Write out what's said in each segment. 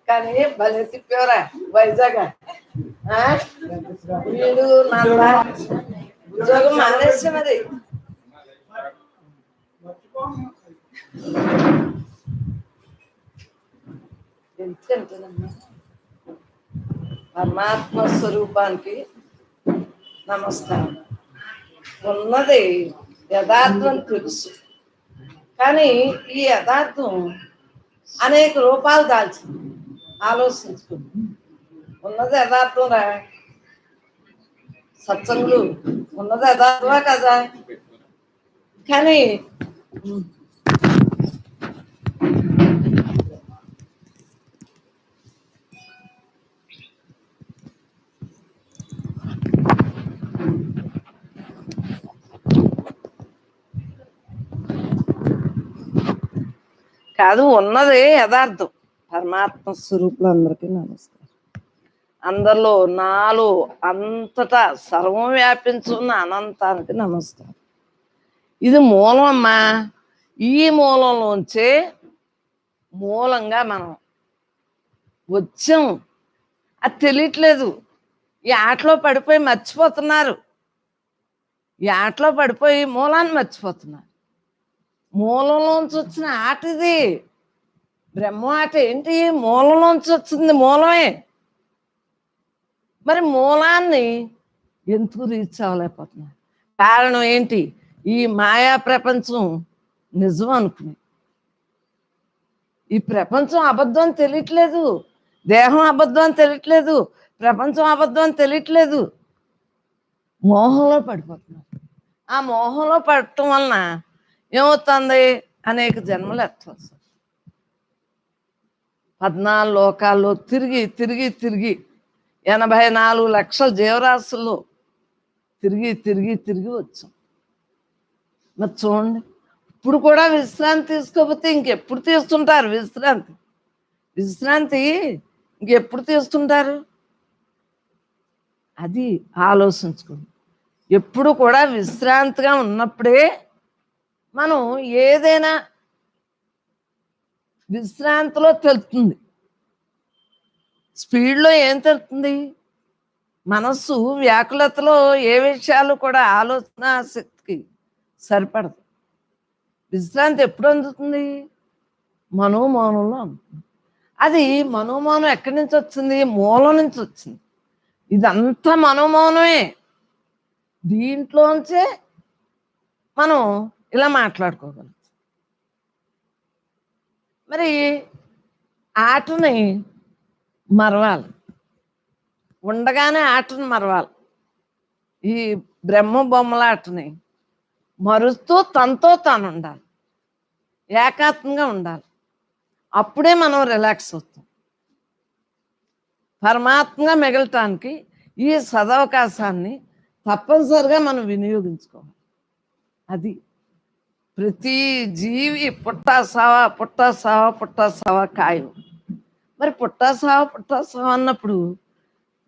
కానీ భలే తిప్పేవరా వైజాగ్ వీడు నంద ఉద్యోగం మానేసి మరి పరమాత్మ స్వరూపానికి నమస్కారం. ఉన్నది యథార్థం తెలుసు, కానీ ఈ యథార్థం అనేక రూపాలు దాల్చింది. ఆలోచించుకుంది. ఉన్నది యథార్థం రా, సత్సంగులు ఉన్నది యథార్థమా కదా. కానీ కాదు, ఉన్నదే యథార్థం. పరమాత్మ స్వరూపులందరికీ నమస్కారం. అందరిలో నాలో అంతటా సర్వం వ్యాపించున్న అనంతానికి నమస్కారం. ఇది మూలం అమ్మా. ఈ మూలంలోంచే మూలంగా మనం వచ్చాం. అది తెలియట్లేదు. ఈ ఆటలో పడిపోయి మర్చిపోతున్నారు. ఈ ఆటలో పడిపోయి మూలాన్ని మర్చిపోతున్నారు. మూలంలోంచి వచ్చిన ఆట ఇది. బ్రహ్మ ఆట ఏంటి? మూలంలోంచి వచ్చింది, మూలమే. మరి మూలాన్ని ఎందుకు రీచ్ అవ్వలేకపోతున్నారు? కారణం ఏంటి? ఈ మాయా ప్రపంచం నిజం అనుకుని, ఈ ప్రపంచం అబద్ధం తెలియట్లేదు, దేహం అబద్ధం తెలియట్లేదు, ప్రపంచం అబద్ధం తెలియట్లేదు. మోహంలో పడిపోతున్నారు. ఆ మోహంలో పడటం వలన ఏమవుతుంది? అనేక జన్మలు ఎత్తవలసి. 14 లోకాల్లో తిరిగి తిరిగి తిరిగి 84 లక్షల జీవరాశుల్లో తిరిగి తిరిగి తిరిగి వచ్చాం. మరి చూడండి, ఇప్పుడు కూడా విశ్రాంతి తీసుకోకపోతే ఇంకెప్పుడు తీస్తుంటారు విశ్రాంతి? విశ్రాంతి ఇంకెప్పుడు తీస్తుంటారు? అది ఆలోచించుకోండి. ఎప్పుడు కూడా విశ్రాంతిగా ఉన్నప్పుడే మనం ఏదైనా విశ్రాంతిలో తెలుస్తుంది. స్పీడ్లో ఏం తెలుస్తుంది? మనస్సు వ్యాకులతలో ఏ విషయాలు కూడా ఆలోచన శక్తికి సరిపడదు. విశ్రాంతి ఎప్పుడు అందుతుంది? మనోమౌనంలో అందుతుంది. అది మనోమౌనం ఎక్కడి నుంచి వచ్చింది? మూలం నుంచి వచ్చింది. ఇదంతా మనోమౌనమే. దీంట్లోంచే మనం ఇలా మాట్లాడుకోగలం. మరి ఆటని మరవాలి, ఉండగానే ఆటను మరవాలి. ఈ బ్రహ్మ బొమ్మల ఆటని మరుస్తూ తనతో తాను ఉండాలి, ఏకాత్మంగా ఉండాలి. అప్పుడే మనం రిలాక్స్ అవుతాం. పరమాత్మగా మిగలటానికి ఈ సదవకాశాన్ని తప్పనిసరిగా మనం వినియోగించుకోవాలి. అది ప్రతి జీవి పుట్టాసావా పుట్టాసావా పుట్టాసావా ఖాయం. మరి పుట్టాసావా అన్నప్పుడు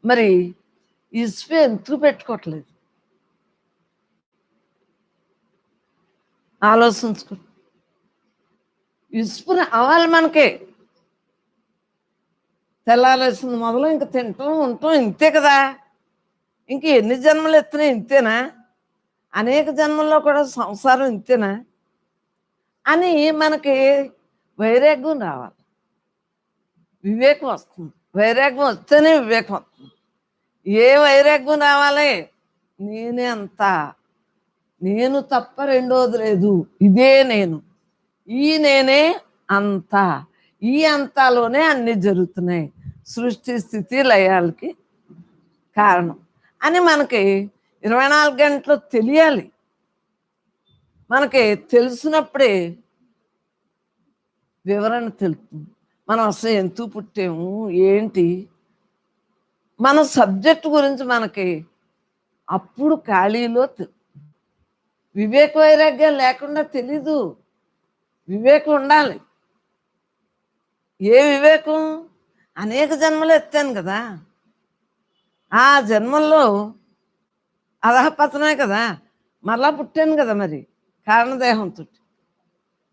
మరి ఇసుక ఎందుకు పెట్టుకోవట్లేదు? ఆలోచించుకో. ఇసుపు అవ్వాలి మనకే. తెల్లారేసింది మొదలు ఇంక తింటాం ఉంటాం, ఇంతే కదా. ఇంక ఎన్ని జన్మలు ఎత్తున్నాయి ఇంతేనా? అనేక జన్మల్లో కూడా సంసారం ఇంతేనా అని మనకి వైరాగ్యం రావాలి. వివేకం వస్తుంది. వైరాగ్యం వస్తేనే వివేకం వస్తుంది. ఏ వైరాగ్యం రావాలి? నేనే అంతా, నేను తప్ప రెండోది లేదు, ఇదే నేను, ఈ నేనే అంతా, ఈ అంతాలోనే అన్ని జరుగుతున్నాయి, సృష్టి స్థితి లయాలకి కారణం అని మనకి 24 గంటలు తెలియాలి. మనకి తెలిసినప్పుడే వివరణ తెలుస్తుంది. మనం అసలు ఎందుకు పుట్టాము, ఏంటి మన సబ్జెక్ట్ గురించి మనకి అప్పుడు ఖాళీలో వివేక వైరాగ్యం లేకుండా తెలీదు. వివేకం ఉండాలి. ఏ వివేకం? అనేక జన్మలు ఎత్తాను కదా, ఆ జన్మల్లో అధపతనమే కదా, మరలా పుట్టాను కదా మరి కారణదేహంతో.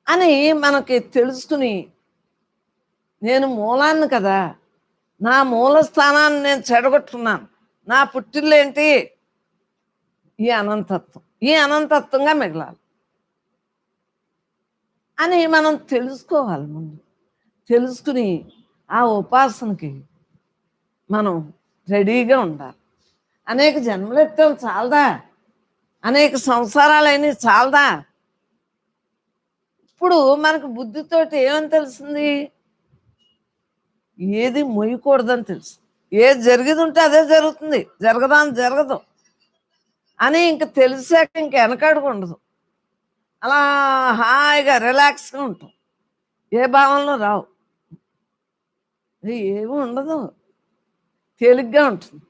అని మనకి తెలుసుకుని, నేను మూలాన్ని కదా, నా మూల స్థానాన్ని నేను చెడగొట్టుకున్నాను, నా పుట్టిల్లేంటి ఈ అనంతత్వం, ఈ అనంతత్వంగా మిగలాలి అని మనం తెలుసుకోవాలి. ముందు తెలుసుకుని ఆ ఉపాసనకి మనం రెడీగా ఉండాలి. అనేక జన్మలెత్తాం చాలదా, అనేక సంసారాలైనవి చాలదా. ఇప్పుడు మనకు బుద్ధితోటి ఏమని తెలిసింది, ఏది మొయ్యకూడదని తెలుసు, ఏది జరిగేది ఉంటే అదే జరుగుతుంది, జరగదా అని జరగదు అని ఇంక తెలిసాక ఇంక వెనకడుగు ఉండదు. అలా హాయిగా రిలాక్స్గా ఉంటాం, ఏ భావనలు రావు, ఏమీ ఉండదు, తేలిగ్గా ఉంటుంది.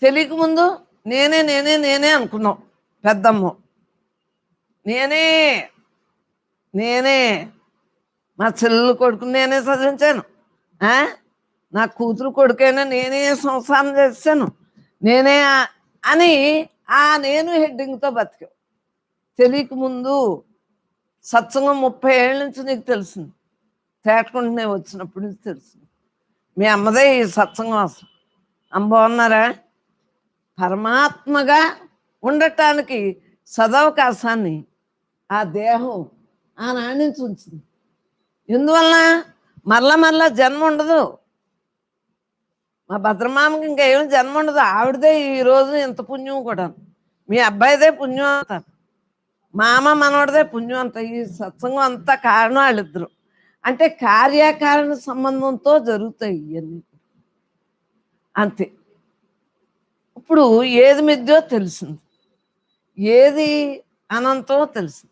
తెలియక ముందు నేనే నేనే నేనే అనుకున్నాం. పెద్దమ్మ నేనే నేనే మా చెల్లెలు కొడుకుని నేనే చదివించాను, ఆ? నా కూతురు కొడుకైనా నేనే సంసారం చేశాను, నేనే అని ఆ నేను హెడ్డింగ్తో బతికావు. తెలియక ముందు సత్సంగం 30 ఏళ్ళ నుంచి నీకు తెలిసింది, తేటకుంటూనే వచ్చినప్పటి నుంచి తెలిసింది. మీ అమ్మదే ఈ సత్సంగం అసలు. అమ్మ బాగున్నారా? పరమాత్మగా ఉండటానికి సదవకాశాన్ని ఆ దేహం ఆనాటి నుంచి ఉంచింది. ఎందువలన? మరలా జన్మ ఉండదు. మా భద్రమామకి ఇంకేం జన్మ ఉండదు. ఆవిడదే ఈరోజు ఇంత పుణ్యం కూడా, మీ అబ్బాయిదే పుణ్యం అంటారు, మా అమ్మ మనోడిదే పుణ్యం అంట. ఈ సత్సంగం అంతా కారణం వాళ్ళిద్దరు. అంటే కార్యకారణ సంబంధంతో జరుగుతాయి ఇవన్నీ అంతే. ఇప్పుడు ఏది మిథ్యో తెలిసింది, ఏది అనంతమో తెలిసింది.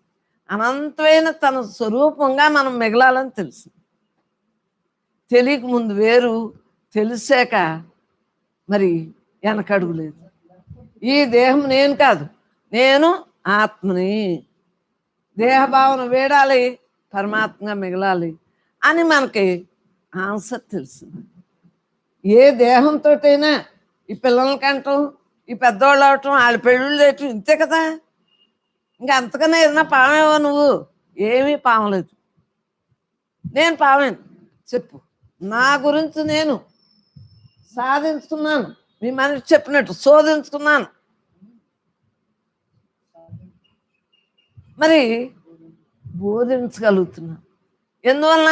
అనంతమైన తన స్వరూపంగా మనం మిగలాలని తెలిసింది. తెలియక ముందు వేరు, తెలిసాక మరి వెనకడుగు లేదు. ఈ దేహం నేను కాదు, నేను ఆత్మని. దేహభావన వేడాలి, పరమాత్మగా మిగలాలి అని మనకి ఆన్సర్ తెలిసింది. ఏ దేహంతోటైనా ఈ పిల్లలకంటాం, ఈ పెద్దవాళ్ళు అవటం, వాళ్ళ పెళ్ళిళ్ళు చేయటం ఇంతే కదా. ఇంకా అంతకన్నా ఏదైనా పామేవో నువ్వు? ఏమీ పామలేదు. నేను పామాను చెప్పు, నా గురించి నేను సాధించుకున్నాను, మీ మనిషి చెప్పినట్టు శోధించుకున్నాను. మరి బోధించగలుగుతున్నాను. ఎందువలన?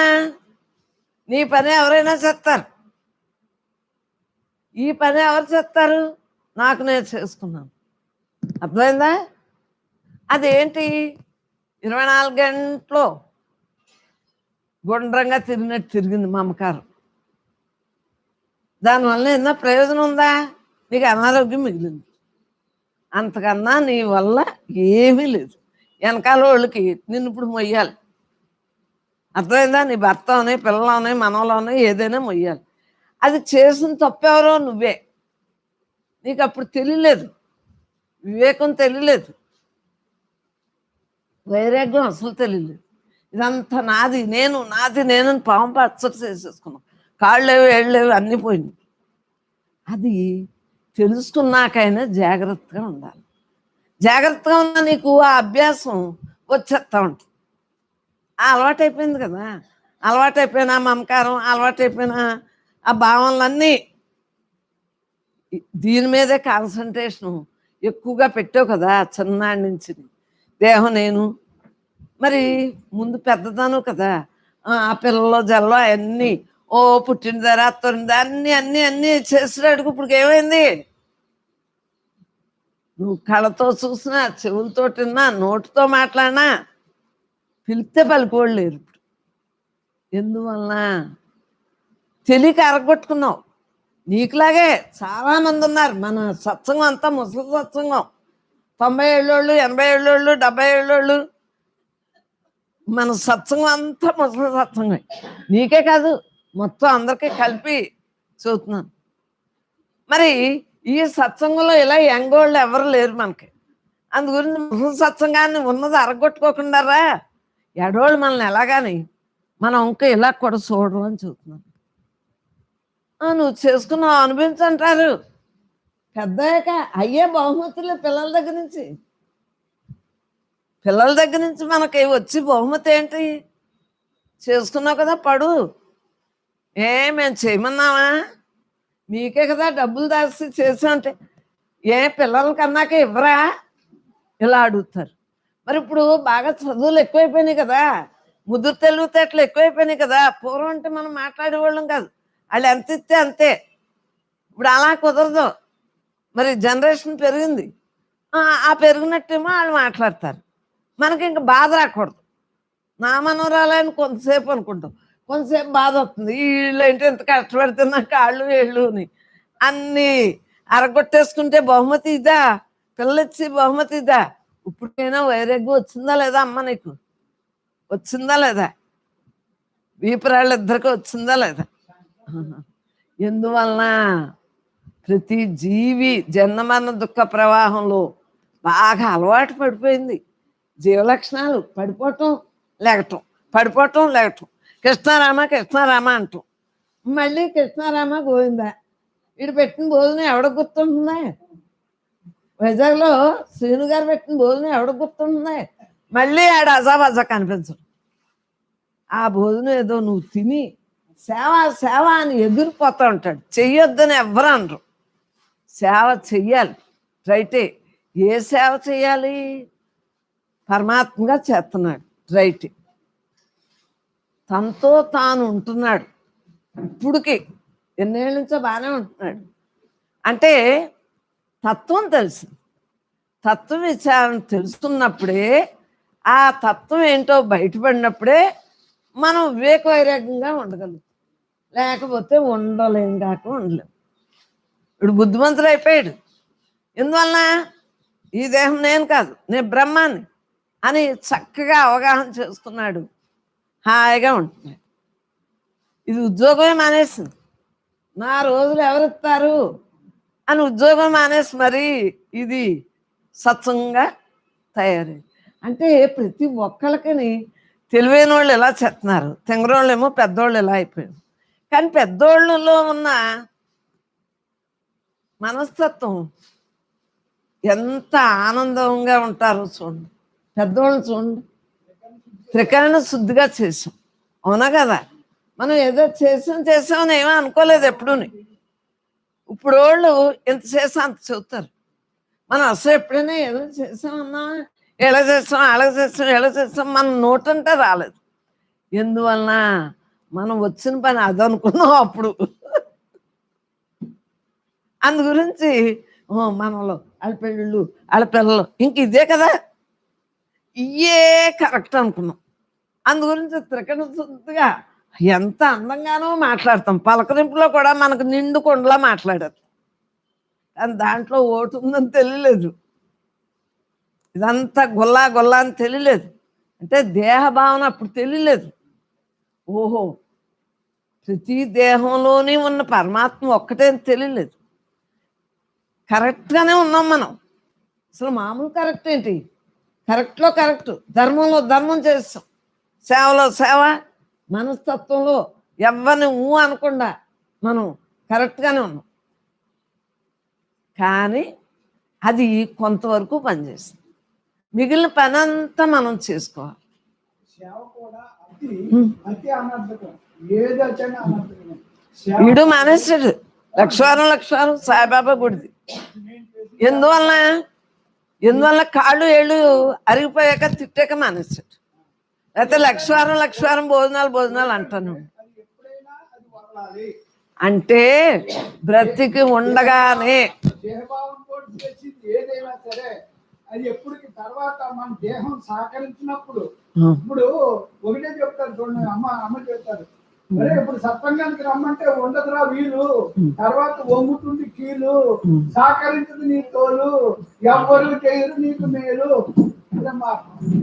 నీ పని ఎవరైనా చేస్తారు, ఈ పని ఎవరు చేస్తారు? నాకు నేను చేసుకున్నాను. అర్థమైందా? అదేంటి 24 గంటలు గుండ్రంగా తిరిగినట్టు తిరిగింది మమకారం. దానివల్ల ఏదైనా ప్రయోజనం ఉందా? నీకు అనారోగ్యం మిగిలింది, అంతకన్నా నీ వల్ల ఏమీ లేదు. వెనకాల వాళ్ళకి నిన్ను ఇప్పుడు మొయ్యాలి. అర్థమైందా? నీ భర్త అని, పిల్లలని, మనవలని ఏదైనా మొయ్యాలి. అది చేసిన తప్పెవరో నువ్వే. నీకు అప్పుడు తెలియలేదు, వివేకం తెలియలేదు, వైరాగ్యం అసలు తెలియలేదు. ఇదంతా నాది నేను, నాది నేనని పాము పచ్చడి చేసేసుకున్నాం. కాళ్ళేవి ఏళ్ళేవి అన్నీ పోయింది. అది తెలుసుకున్నాకైనా జాగ్రత్తగా ఉండాలి. జాగ్రత్తగా ఉన్న నీకు ఆ అభ్యాసం వచ్చేస్తూ ఉంటుంది. ఆ అలవాటైపోయింది కదా, అలవాటైపోయిన మమకారం, అలవాటైపోయిన ఆ భావనలన్నీ దీని మీదే కాన్సన్ట్రేషను ఎక్కువగా పెట్టావు కదా చిన్నాడి నుంచి. దేహం నేను, మరి ముందు పెద్దదాను కదా, ఆ పిల్లలో జల్లో అవన్నీ ఓ పుట్టిన ధర అత్తరింది అన్నీ అన్నీ అన్నీ చేసినాడుకు. ఇప్పుడు ఏమైంది? నువ్వు కళ్ళతో చూసినా, చెవులతో విన్నా, నోటితో మాట్లాడినా పిలిస్తే పలుకోళ్ళు లేరు ఇప్పుడు. ఎందువలన? తెలియక అరగొట్టుకున్నావు. నీకులాగే చాలామంది ఉన్నారు. మన సత్సంగం అంతా ముసలి సత్సంగం. 90 ఏళ్ళోళ్ళు, 80 ఏళ్ళోళ్ళు, 70 ఏళ్ళోళ్ళు. మన సత్సంగం అంతా ముసలి సత్సంగం. నీకే కాదు, మొత్తం అందరికీ కలిపి చూస్తున్నాను. మరి ఈ సత్సంగంలో ఇలా యంగోళ్ళు ఎవరు లేరు మనకి. అందు గురించి ముసలి సత్సంగాన్ని ఉన్నది అరగొట్టుకోకుండా రా. ఎడోళ్ళు మనల్ని ఎలాగాని మనం ఇంకా ఇలా కూడా చూడరు అని చూస్తున్నాను. నువ్వు చేసుకున్నావు అనిపించంటారు. పెద్దయ్యాక అయ్యే బహుమతులు పిల్లల దగ్గర నుంచి. పిల్లల దగ్గర నుంచి మనకి వచ్చి బహుమతి ఏంటి? చేసుకున్నావు కదా పడు. మేము చేయమన్నావా? మీకే కదా డబ్బులు దాచి చేసామంటే పిల్లల కన్నాక ఇవ్వరా? ఇలా అడుగుతారు. మరి ఇప్పుడు బాగా చదువులు ఎక్కువైపోయినాయి కదా, ముదురు తెలివితేటలు ఎక్కువైపోయినాయి కదా. పూర్వం అంటే మనం మాట్లాడేవాళ్ళం కాదు, వాళ్ళు ఎంత ఇస్తే అంతే. ఇప్పుడు అలా కుదరదు. మరి జనరేషన్ పెరిగింది, ఆ పెరిగినట్టేమో వాళ్ళు మాట్లాడతారు. మనకి ఇంకా బాధ రాకూడదు. నా మనవరాలని కొంతసేపు అనుకుంటాం, కొంతసేపు బాధ వస్తుంది. వీళ్ళు ఏంటి ఎంత కష్టపడుతున్నా కాళ్ళు వేళ్ళుని అన్నీ అరగొట్టేసుకుంటే బహుమతి ఇదా? పిల్లలిచ్చి బహుమతి ఇదా? ఇప్పటికైనా వైరాగ్యం వచ్చిందా లేదా అమ్మ? నీకు వచ్చిందా లేదా? వీపురాళ్ళిద్దరికి వచ్చిందా లేదా? ఎందువలన ప్రతి జీవి జన్మమరణ దుఃఖ ప్రవాహంలో బాగా అలవాటు పడిపోయింది. జీవలక్షణాలు పడిపోవటం లేగటం, పడిపోవటం లేగటం. కృష్ణారామ కృష్ణారామ అంటాం, మళ్ళీ కృష్ణారామ గోవిందా. వీడు పెట్టిన భోజనం ఎవడకు గుర్తుంటుందా? వైజాగ్లో శ్రీను గారు పెట్టిన భోజనం ఎవడకు గుర్తుంటుందా? మళ్ళీ ఆడ అజాబజా కనిపించడు. ఆ భోజనం ఏదో నువ్వు తిని సేవ సేవ అని ఎగిరిపోతూ ఉంటాడు. చెయ్యొద్దని ఎవ్వరు అనరు. సేవ చెయ్యాలి, రైటే. ఏ సేవ చెయ్యాలి? పరమాత్మగా చేస్తున్నాడు, రైట్. తనతో తాను ఉంటున్నాడు. ఇప్పుడుకి ఎన్నేళ్ళ నుంచో బాగానే ఉంటున్నాడు. అంటే తత్వం తెలిసింది. తత్వ విచారణ తెలుసుకున్నప్పుడే, ఆ తత్వం ఏంటో బయటపడినప్పుడే మనం వివేక వైరాగ్యంగా ఉండగలుగుతాం. లేకపోతే ఉండలేం కాక ఉండలేం. ఇప్పుడు బుద్ధిమంతుడు అయిపోయాడు. ఎందువలన? ఈ దేహం నేను కాదు, నేను బ్రహ్మాన్ని అని చక్కగా అవగాహన చేసుకున్నాడు, హాయిగా ఉంటున్నాడు. ఇది ఉద్యోగమే మానేసింది. నా రోజులు ఎవరిస్తారు అని ఉద్యోగం మానేసి మరి ఇది సత్సంగా తయారైంది. అంటే ప్రతి ఒక్కళ్ళకని తెలివైన వాళ్ళు ఎలా చేస్తున్నారు, తెంగరోళ్ళు ఏమో పెద్దోళ్ళు ఎలా అయిపోయారు. కానీ పెద్దోళ్ళలో ఉన్న మనస్తత్వం ఎంత ఆనందంగా ఉంటారో చూడండి. పెద్దోళ్ళు చూడండి, త్రికరణ శుద్ధిగా చేసాం, అవునా కదా? మనం ఏదో చేసామని ఏమో అనుకోలేదు ఎప్పుడూని. ఇప్పుడు వాళ్ళు ఎంత చేసా అంత చెబుతారు. మనం అసలు ఎప్పుడైనా ఏదో చేసామన్నా, ఎలా చేస్తాం ఎలా చేస్తాం మన నోటంటే రాలేదు. ఎందువలన? మనం వచ్చిన పని అదనుకున్నాం అప్పుడు. అందు గురించి మనలో వాళ్ళ పెళ్ళిళ్ళు వాళ్ళ పిల్లలు ఇంక ఇదే కదా, ఇయే కరెక్ట్ అనుకున్నాం. అందు గురించి త్రికరణ శుద్ధిగా ఎంత అందంగానో మాట్లాడతాం. పలకరింపులో కూడా మనకు నిండు కొండలా మాట్లాడారు, కానీ దాంట్లో ఓటు ఉందని తెలియలేదు. ఇదంతా గొల్లా గొల్లా అని తెలియలేదు. అంటే దేహ భావన అప్పుడు తెలియలేదు. ఓహో, ప్రతి దేహంలోనే ఉన్న పరమాత్మ ఒక్కటే అని తెలియలేదు. కరెక్ట్గానే ఉన్నాం మనం. అసలు మామూలు కరెక్ట్ ఏంటి? కరెక్ట్లో కరెక్ట్, ధర్మంలో ధర్మం చేస్తాం, సేవలో సేవ, మనస్తత్వంలో ఎవరిని అనకుండా మనం కరెక్ట్గానే ఉన్నాం. కానీ అది కొంతవరకు పనిచేస్తుంది. మిగిలిన పని అంతా మనం చేసుకోవాలి. వీడు మానేస్తాడు లక్షవారం సాయిబాబా గుడిది. ఎందువల్ల కాళ్ళు ఏళ్ళు అరిగిపోయాక తిట్టాక మానేస్తాడు. లేకపోతే లక్షవారం భోజనాలు అంటాను. అంటే బ్రతికి ఉండగానే ఏదైనా సరే అది ఎప్పటికి తర్వాత మన దేహం సహకరించినప్పుడు, ఇప్పుడు ఒకటే చెప్తారు చూడండి, అమ్మ చెప్తారు, అరే ఇప్పుడు సత్సంగానికి రమ్మంటే ఉండదురా వీలు, తర్వాత వంగుతుంది కీలు, సహకరించదు నీ తోలు, ఎవరు చేయరు నీకు మేలు.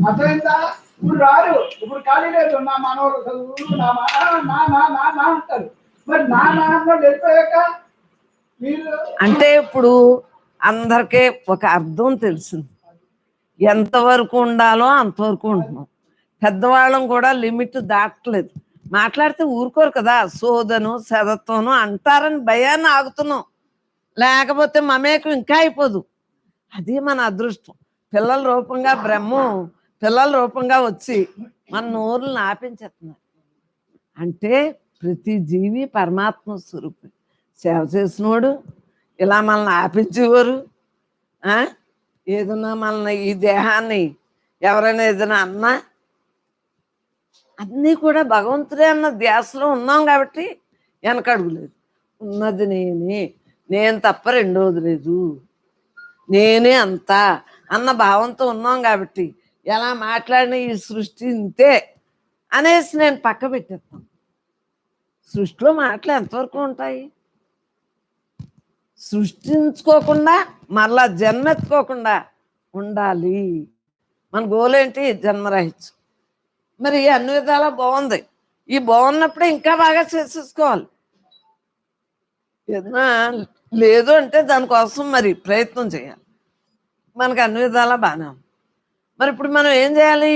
అర్థమైందా? ఇప్పుడు రారు, ఇప్పుడు ఖాళీ లేదు. నా మనవరు చదువులు నా అంటారు. మరి నా వెళ్ళిపోయాక వీళ్ళు అంటే ఇప్పుడు అందరికీ ఒక అర్థం తెలిసింది. ఎంతవరకు ఉండాలో అంతవరకు ఉంటున్నాం. పెద్దవాళ్ళం కూడా లిమిట్ దాటలేదు. మాట్లాడితే ఊరుకోరు కదా, సోదను సదత్వను అంటారని భయాన్ని ఆగుతున్నాం. లేకపోతే మమేకం ఇంకా అయిపోదు. అది మన అదృష్టం. పిల్లల రూపంగా బ్రహ్మం పిల్లల రూపంగా వచ్చి మన నోరులను ఆపించేస్తున్నారు. అంటే ప్రతి జీవి పరమాత్మ స్వరూపం. సేవ చేసినోడు ఇలా మనల్ని ఆపించేవారు. ఏదన్నా మనల్ని ఈ దేహాన్ని ఎవరైనా ఏదైనా అన్నా అన్నీ కూడా భగవంతుడే అన్న ధ్యాసలో ఉన్నాం కాబట్టి వెనకడుగులేదు. ఉన్నది నేనే, నేను తప్ప రెండోది లేదు, నేనే అంతా అన్న భావంతో ఉన్నాం కాబట్టి ఎలా మాట్లాడిన ఈ సృష్టి ఇంతే అనేసి నేను పక్క పెట్టేస్తాను. సృష్టిలో మాటలు ఎంతవరకు ఉంటాయి? సృష్టించుకోకుండా మరలా జన్మెత్తుకోకుండా ఉండాలి. మన గోల్ ఏంటి? జన్మరాహిత్యం. మరి అన్ని విధాలా బాగుంది. ఈ బాగున్నప్పుడే ఇంకా బాగా చేసేసుకోవాలి. ఏదైనా లేదు అంటే దానికోసం మరి ప్రయత్నం చేయాలి. మనకు అన్ని విధాలా బాగానే ఉంది. మరి ఇప్పుడు మనం ఏం చేయాలి?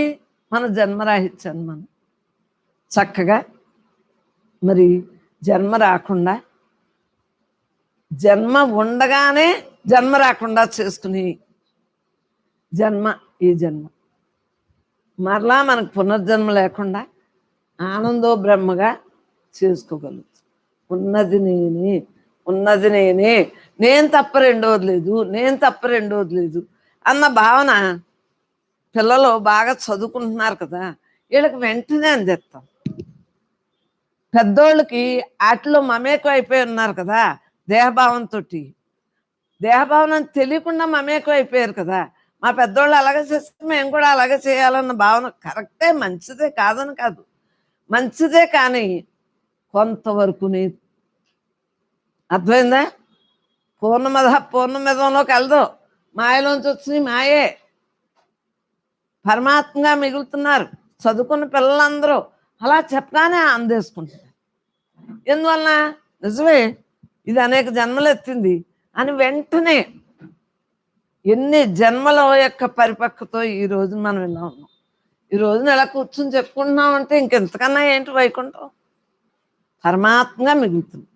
మన జన్మరాహిత్యాన్ని మనం చక్కగా మరి జన్మ రాకుండా, జన్మ ఉండగానే జన్మ రాకుండా చేసుకుని ఈ జన్మ మరలా మనకు పునర్జన్మ లేకుండా ఆనందో బ్రహ్మగా చేసుకోగలుగుతాం. ఉన్నది నేనే, ఉన్నది నేనే, నేను తప్ప రెండోది లేదు అన్న భావన పిల్లలు బాగా చదువుకుంటున్నారు కదా, వీళ్ళకి వెంటనే అందిస్తాం. పెద్దోళ్ళకి వాటిలో మమేకం అయిపోయి ఉన్నారు కదా, దేహభావన తెలియకుండా మమేకం అయిపోయారు కదా. మా పెద్దోళ్ళు అలాగే చేస్తే మేము కూడా అలాగే చేయాలన్న భావన కరెక్టే, మంచిదే, కాదని కాదు, మంచిదే. కానీ కొంతవరకు అర్థమైందా? పూర్ణమిదంలోకి వెళ్దాం. మాయలోంచి వచ్చినాయి మాయే, పరమాత్మగా మిగులుతున్నారు చదువుకున్న పిల్లలందరూ. అలా చెప్పగానే అందేసుకుంటున్నారు. ఎందువలన? నిజమే, ఇది అనేక జన్మలు ఎత్తింది అని వెంటనే ఎన్ని జన్మల యొక్క పరిపక్వతో ఈ రోజున మనం ఇలా ఉన్నాం. ఈ రోజున ఎలా కూర్చుని చెప్పుకుంటున్నాం అంటే ఇంకెంతకన్నా ఏంటి వైకుంఠం? పరమాత్మగా మిగులుతుంది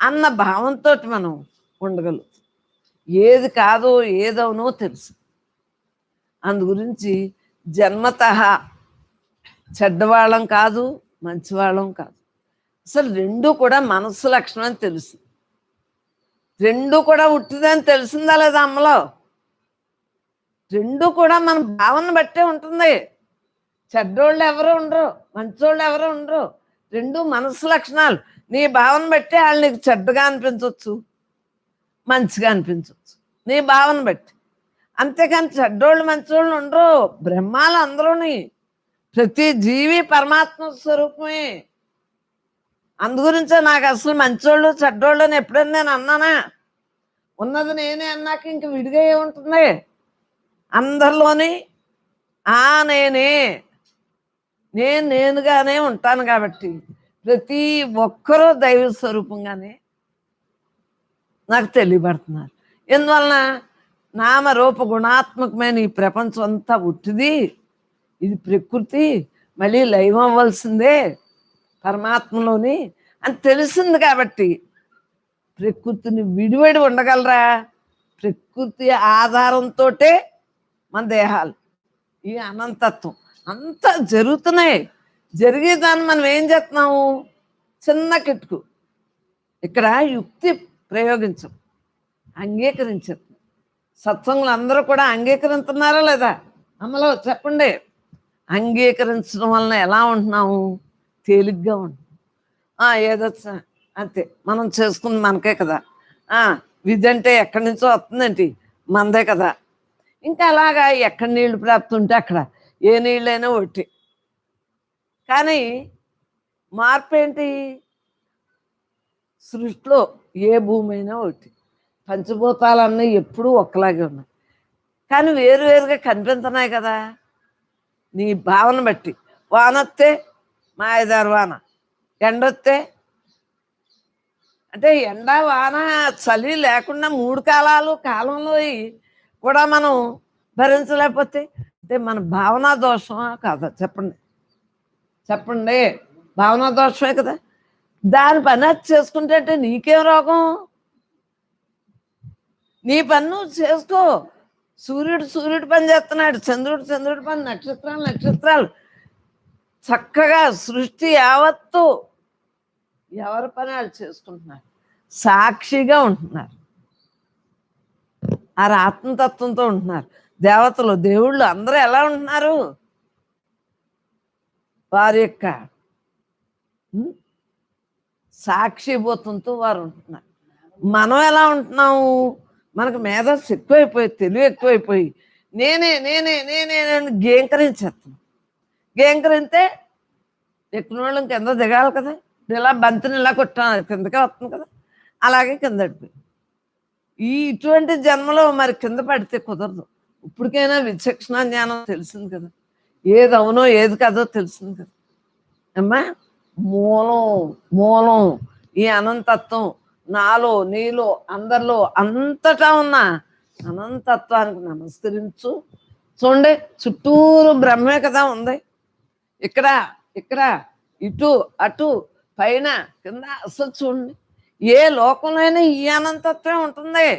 అన్న భావంతో మనం ఉండగలుగుతాం. ఏది కాదో ఏదవునో తెలుసు. అందు గురించి జన్మతః చెడ్డవాళ్ళం కాదు, మంచివాళ్ళం కాదు. అసలు రెండూ కూడా మనస్సు లక్షణం అని తెలుసు. రెండూ కూడా ఉట్టిదని తెలిసిందా లేదా అమ్మలో? రెండూ కూడా మన భావన బట్టే ఉంటుంది. చెడ్డోళ్ళు ఎవరు ఉండరు, మంచోళ్ళు ఎవరు ఉండరు. రెండు మనస్సు లక్షణాలు. నీ భావన బట్టి వాళ్ళు నీకు చెడ్డగా అనిపించవచ్చు, మంచిగా అనిపించవచ్చు, నీ భావన బట్టి. అంతేకాని చెడ్డోళ్ళు మంచోళ్ళు ఉండరు. బ్రహ్మాలు అందరూని, ప్రతి జీవి పరమాత్మ స్వరూపమే. అందుగురించే నాకు అసలు మంచోళ్ళు చెడ్డోళ్ళు అని ఎప్పుడైనా నేను అన్నానా? ఉన్నది నేనే అన్నాక ఇంక విడిగా ఏముంటుంది? అందరిలోని నేనుగానే ఉంటాను కాబట్టి ప్రతి ఒక్కరూ దైవ స్వరూపంగానే నాకు తెలియబడుతున్నారు. ఎందువలన? నామరూప గుణాత్మకమైన ఈ ప్రపంచం అంతా ఉట్టిది, ఇది ప్రకృతి, మళ్ళీ లయం అవ్వాల్సిందే పరమాత్మలోని అని తెలిసింది కాబట్టి ప్రకృతిని విడివడి ఉండగలరా? ప్రకృతి ఆధారంతో మన దేహాలు, ఈ అనంతత్వం అంతా జరుగుతున్నాయి. జరిగేదాన్ని మనం ఏం చేస్తున్నాము? చిన్న కిటుకు ఇక్కడ యుక్తి ప్రయోగించం, అంగీకరించదు. సత్సంగులు అందరూ కూడా అంగీకరిస్తున్నారా లేదా అమ్మలో? చెప్పండి. అంగీకరించడం వలన ఎలా ఉంటున్నాము? తేలిగ్గా ఉంటున్నాం. ఏదో అంతే, మనం చేసుకుంది మనకే కదా. విధి అంటే ఎక్కడి నుంచో వస్తుందేంటి? మనదే కదా. ఇంకా అలాగా ఎక్కడ నీళ్లు ప్రాప్తి ఉంటే అక్కడ ఏ నీళ్ళైనా ఒకటి. కానీ మార్పు ఏంటి? సృష్టిలో ఏ భూమి అయినా ఒకటి. పంచభూతాలన్నీ ఎప్పుడూ ఒక్కలాగే ఉన్నాయి, కానీ వేరువేరుగా కనిపించున్నాయి కదా నీ భావన బట్టి. వానొస్తే మాయదారు వాన, ఎండొస్తే అంటే ఎండ వాన చలి లేకుండా 3 కాలంలో కూడా మనం భరించలేకపోతే అంటే మన భావనా దోషమా కాదా? చెప్పండి. భావనా దోషమే కదా. దాని పని అది చేసుకుంటే అంటే నీకేం రోగం? నీ పని నువ్వు చేసుకో. సూర్యుడు పని చేస్తున్నాడు, చంద్రుడు పని, నక్షత్రాలు చక్కగా సృష్టి యావత్తు ఎవరి పని వాళ్ళు చేసుకుంటున్నారు, సాక్షిగా ఉంటున్నారు. ఆ ఆత్మతత్వంతో ఉంటున్నారు. దేవతలు, దేవుళ్ళు అందరూ ఎలా ఉంటున్నారు? వారి యొక్క సాక్షిభూతంతో వారు ఉంటున్నారు. మనం ఎలా ఉంటున్నాము? మనకు మేధస్సు ఎక్కువైపోయి, తెలివి ఎక్కువైపోయి నేనే నేనే నేనే అని గేంకరించేస్తున్నాం. గేంకరిస్తే ఎక్కిన వాళ్ళం కింద దిగాలి కదా. ఇలా బంతిని ఇలా కొట్టాను, కిందకే వస్తుంది కదా. అలాగే కింద పడిపోయి ఇటువంటి జన్మలో మరి కింద పడితే కుదరదు. ఇప్పటికైనా విచక్షణ జ్ఞానం తెలిసింది కదా, ఏది అవునో ఏది కదో తెలిసింది కదా అమ్మా. మూలం ఈ అనంతత్వం నాలో, నీలో, అందరిలో, అంతటా ఉన్న అనంతత్వానికి నమస్కరించు. చూడండి, చుట్టూరు బ్రహ్మే కదా ఉంది. ఇక్కడ ఇటు అటు పైన కింద అసలు చూడండి, ఏ లోకంలోనే ఈ అనంతత్వం ఉంటుంది.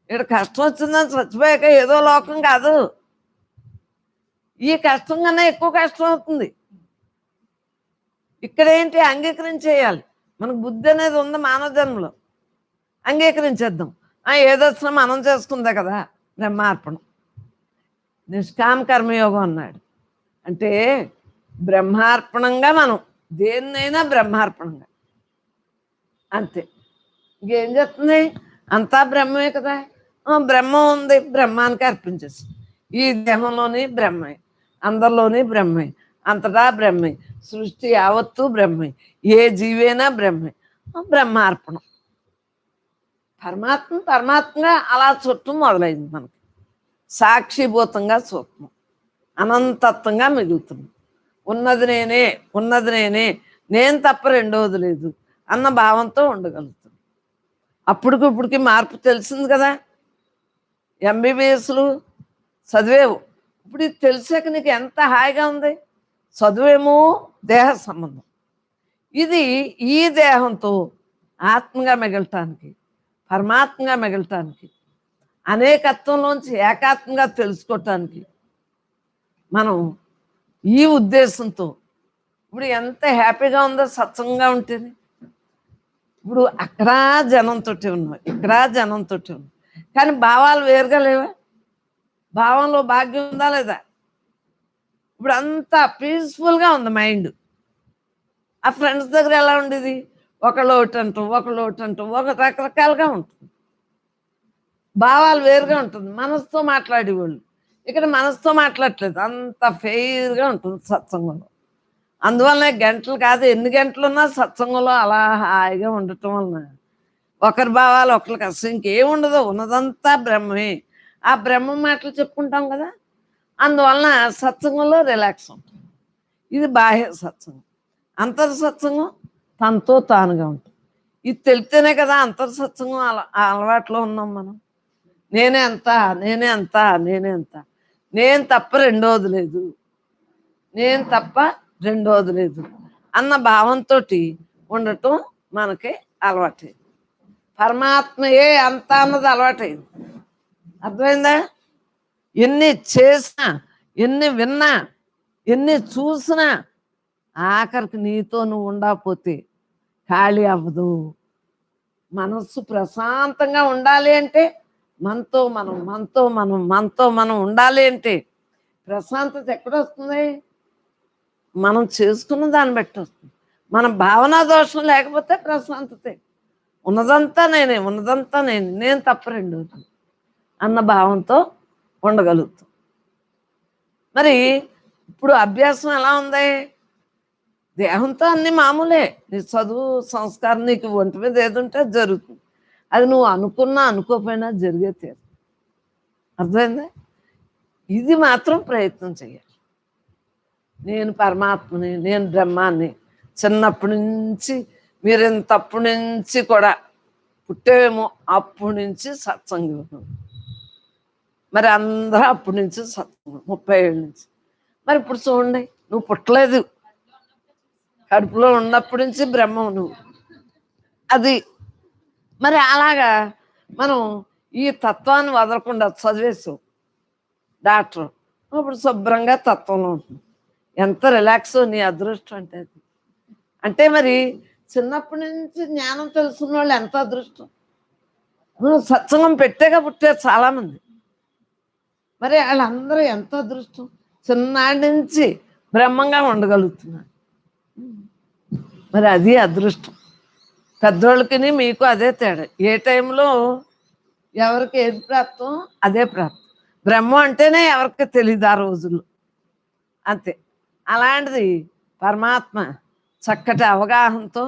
ఇక్కడ కష్టం వచ్చిందని చచ్చిపోయాక ఏదో లోకం కాదు, ఈ కష్టం కన్నా ఎక్కువ కష్టం అవుతుంది. ఇక్కడ ఏంటి? అంగీకరించేయాలి. మనకు బుద్ధి అనేది ఉంది మానవ జన్మలో, అంగీకరించేద్దాం. ఏదొచ్చినా మనం చేసుకుందే కదా బ్రహ్మార్పణం. నిష్కామ కర్మయోగం అన్నాడు అంటే బ్రహ్మార్పణంగా మనం దేన్నైనా బ్రహ్మార్పణంగా అంతే. ఇంకేం చెప్తుంది? అంతా బ్రహ్మే కదా. బ్రహ్మం ఉంది, బ్రహ్మానికి అర్పించేసి. ఈ దేహంలోని బ్రహ్మే, అందరిలోని బ్రహ్మే, అంతటా బ్రహ్మే, సృష్టి యావత్తు బ్రహ్మే, ఏ జీవైనా బ్రహ్మే. బ్రహ్మార్పణం. పరమాత్మగా అలా చుట్టం మొదలైంది. మనకి సాక్షిభూతంగా చూడటం, అనంతత్వంగా మిగులుతుంది. ఉన్నది నేనే, నేను తప్ప రెండవది లేదు అన్న భావంతో ఉండగలుగుతుంది. అప్పటికిప్పటికి మార్పు తెలిసింది కదా. ఎంబీబీఎస్లు చదివేవు, ఇప్పుడు ఇది తెలిసాక నీకు ఎంత హాయిగా ఉంది. చదువేమో దేహ సంబంధం, ఇది ఈ దేహంతో ఆత్మగా మిగలటానికి, పరమాత్మగా మిగలటానికి, అనేకత్వంలోంచి ఏకాత్మంగా తెలుసుకోవటానికి మనం ఈ ఉద్దేశంతో ఇప్పుడు ఎంత హ్యాపీగా ఉందో సత్సంగంగా ఉంటుంది. ఇప్పుడు అక్కడ జనంతో ఉన్నాం, ఇక్కడ జనంతో ఉన్నాం, కానీ భావాలు వేరుగా లేవా? భావంలో భాగ్యం ఉందా లేదా? ఇప్పుడు అంతా పీస్ఫుల్గా ఉంది మైండ్. ఆ ఫ్రెండ్స్ దగ్గర ఎలా ఉండేది? ఒకళ్ళు ఒకటి అంటాం, ఒక రకరకాలుగా ఉంటుంది. భావాలు వేరుగా ఉంటుంది. మనసుతో మాట్లాడేవాళ్ళు ఇక్కడ మనసుతో మాట్లాడట్లేదు, అంత ఫెయిర్గా ఉంటుంది సత్సంగంలో. అందువల్లనే గంటలు కాదు, ఎన్ని గంటలు ఉన్నా సత్సంగంలో అలా హాయిగా ఉండటం వలన ఒకరి భావాలు ఒకరికి అసలు ఇంకేం ఉండదు, ఉన్నదంతా బ్రహ్మే. ఆ బ్రహ్మ మాటలు చెప్పుకుంటాం కదా, అందువలన సత్సంగంలో రిలాక్స్ ఉంటుంది. ఇది బాహ్య సత్సంగం. అంతర్ సత్సంగం తనతో తానుగా ఉంటుంది. ఇది తెలిస్తేనే కదా అంతర్ సత్సంగం అలవాట్లో ఉన్నాం మనం. నేనే అంతా, నేను తప్ప రెండోది లేదు, అన్న భావంతో ఉండటం మనకి అలవాటైంది. పరమాత్మయే అంతా అన్నది అలవాటైంది. అర్థమైందా? ఎన్ని చేసినా, ఎన్ని విన్నా, ఎన్ని చూసినా ఆఖరికి నీతో నువ్వు ఉండకపోతే ఖాళీ అవ్వదు. మనస్సు ప్రశాంతంగా ఉండాలి అంటే మనతో మనం ఉండాలి అంటే ప్రశాంతత ఎక్కడొస్తుంది? మనం చేసుకున్న దాన్ని బట్టి వస్తుంది. మన భావనా దోషం లేకపోతే ప్రశాంతతే. ఉన్నదంతా నేనే, నేను తప్ప రెండోది అన్న భావంతో ఉండగలుగుతాం. మరి ఇప్పుడు అభ్యాసం ఎలా ఉంది? దేహంతో అన్ని మామూలే, నీ చదువు సంస్కారం నీకు ఒంటి మీద ఏదుంటే జరుగుతుంది. అది నువ్వు అనుకున్నా అనుకోకపోయినా జరిగే తీరు. అర్థమైందా? ఇది మాత్రం ప్రయత్నం చేయాలి. నేను పరమాత్మని, నేను బ్రహ్మాన్ని. చిన్నప్పటి నుంచి మీరు ఇంతప్పటి నుంచి కూడా పుట్టేమో అప్పటి నుంచి సత్సంగం. మరి అందరూ అప్పటి నుంచి సత్సంగం 30 ఏళ్ళ నుంచి. మరి ఇప్పుడు చూడండి, నువ్వు పుట్టలేదు, కడుపులో ఉన్నప్పటి నుంచి బ్రహ్మం నువ్వు. అది మరి అలాగా మనం ఈ తత్వాన్ని వదలకుండా చదివేసావు డాక్టర్, ఇప్పుడు శుభ్రంగా తత్వంలో ఉంటుంది. ఎంత రిలాక్స్ నీ అదృష్టం అంటే అది. అంటే మరి చిన్నప్పటి నుంచి జ్ఞానం తెలుసున్న వాళ్ళు ఎంత అదృష్టం. సత్సంగం పెట్టేగా పుట్టారు చాలామంది. మరి వాళ్ళందరూ ఎంత అదృష్టం, చిన్నాడి నుంచి బ్రహ్మంగా ఉండగలుగుతున్నారు. మరి అది అదృష్టం. పెద్దోళ్ళకి మీకు అదే తేడా. ఏ టైంలో ఎవరికి ఏది ప్రాప్తం అదే ప్రాప్తం. బ్రహ్మం అంటేనే ఎవరికి తెలియదు ఆ రోజుల్లో, అంతే. అలాంటిది పరమాత్మ చక్కటి అవగాహనతో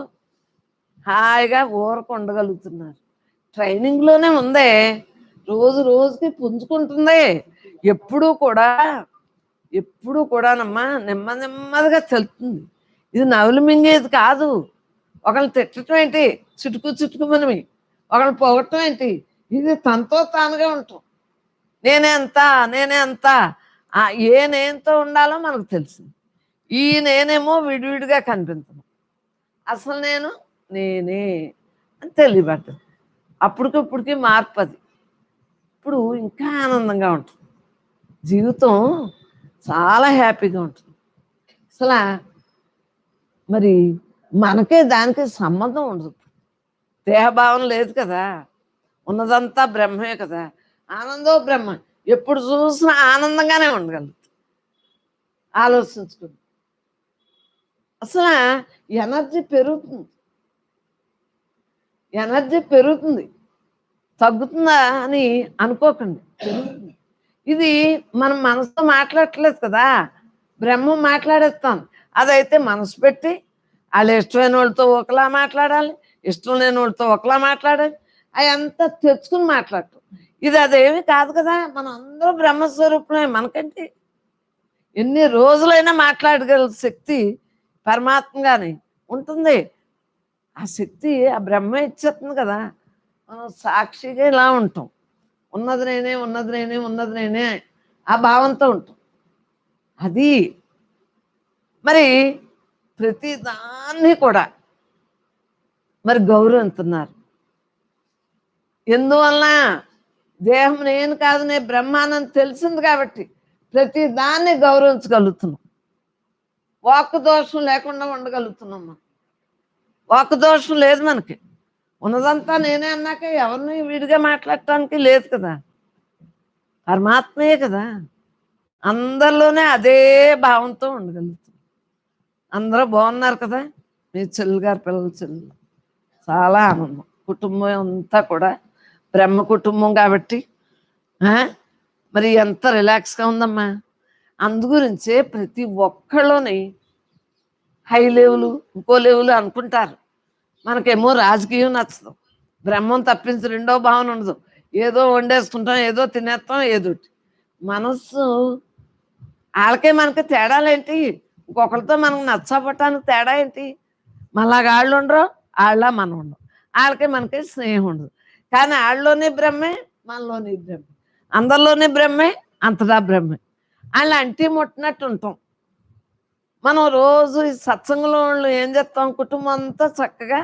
హాయిగా ఊరకు ఉండగలుగుతున్నారు. ట్రైనింగ్లోనే ఉందే, రోజు రోజుకి పుంజుకుంటుంది. ఎప్పుడూ కూడానమ్మా నెమ్మదిగా తెలుస్తుంది. ఇది నవ్వులు మింగేది కాదు. ఒకళ్ళు తిట్టడం ఏంటి, చుట్టుకుమనివి, ఒకళ్ళు పొగటం ఏంటి, ఇది తనతో తానుగా ఉంటాం. నేనే అంత ఏ నేనుతో ఉండాలో మనకు తెలిసింది. ఈ నేనేమో విడివిడిగా కనిపించను. అసలు నేనే అని తెలియబడ్డది. అప్పటికిప్పటికి మార్పు అది. ఇప్పుడు ఇంకా ఆనందంగా ఉంటుంది. జీవితం చాలా హ్యాపీగా ఉంటుంది. అసలు మరి మనకే దానికి సంబంధం ఉండదు. దేహభావం లేదు కదా, ఉన్నదంతా బ్రహ్మే కదా. ఆనందో బ్రహ్మ. ఎప్పుడు చూసినా ఆనందంగానే ఉండగలుగుతుంది. ఆలోచించుకుని అసలు ఎనర్జీ పెరుగుతుంది, తగ్గుతుందా అని అనుకోకండి, పెరుగుతుంది. ఇది మనం మనసుతో మాట్లాడట్లేదు కదా, బ్రహ్మం మాట్లాడేస్తాం. అదైతే మనసు పెట్టి వాళ్ళు ఇష్టమైన వాళ్ళతో ఒకలా మాట్లాడాలి, ఇష్టం లేని వాళ్ళతో ఒకలా మాట్లాడాలి. అదంతా తెచ్చుకుని మాట్లాడటం. ఇది అదేమి కాదు కదా. మనం అందరూ బ్రహ్మస్వరూపమే. మనకంటే ఎన్ని రోజులైనా మాట్లాడగల శక్తి పరమాత్మగానే ఉంటుంది. ఆ శక్తి ఆ బ్రహ్మ ఇచ్చేస్తుంది కదా. మనం సాక్షిగా ఇలా ఉంటాం. ఉన్నది నేనే ఆ భావంతో ఉంటాం. అది మరి ప్రతిదాన్ని కూడా మరి గౌరవిస్తున్నారు. ఎందువలన దేహం నేను కాదు, నేను బ్రహ్మానని తెలిసింది కాబట్టి ప్రతి దాన్ని గౌరవించగలుగుతున్నాం. వాక్కు దోషం లేకుండా ఉండగలుగుతున్నాం. మనం వాక్కు దోషం లేదు మనకి. ఉన్నదంతా నేనే అన్నాక ఎవరిని విడిగా మాట్లాడటానికి లేదు కదా, పరమాత్మే కదా. అందరిలోనే అదే భావంతో ఉండగలుగుతున్నాం. అందరూ బాగున్నారు కదా. మీ చెల్లి గారి పిల్లల చెల్లి చాలా ఆనందం. కుటుంబం అంతా కూడా బ్రహ్మ కుటుంబం కాబట్టి మరి ఎంత రిలాక్స్గా ఉందమ్మా. అందుగురించే ప్రతి ఒక్కళ్ళని హై లెవెల్ ఇంకో లెవెల్ అనుకుంటారు. మనకేమో రాజకీయం నచ్చదు, బ్రహ్మం తప్పించి రెండో భావన ఉండదు. ఏదో వండేసుకుంటాం, ఏదో తినేస్తాం, ఏదోటి. మనస్సు వాళ్ళకే మనకి తేడాలేంటి? ఇంకొకరితో మనకు నచ్చపడటానికి తేడా ఏంటి? మనలాగా వాళ్ళు ఉండరు, వాళ్ళ మనం ఉండవు. వాళ్ళకి మనకి స్నేహం ఉండదు. కానీ వాళ్ళలోనే బ్రహ్మే, మనలోనే బ్రహ్మే, అందరిలోనే బ్రహ్మే, అంతటా బ్రహ్మే. వాళ్ళు అంటి ముట్టినట్టు ఉంటాం. మనం రోజు ఈ సత్సంగంలో వాళ్ళు ఏం చేస్తాం, కుటుంబం అంతా చక్కగా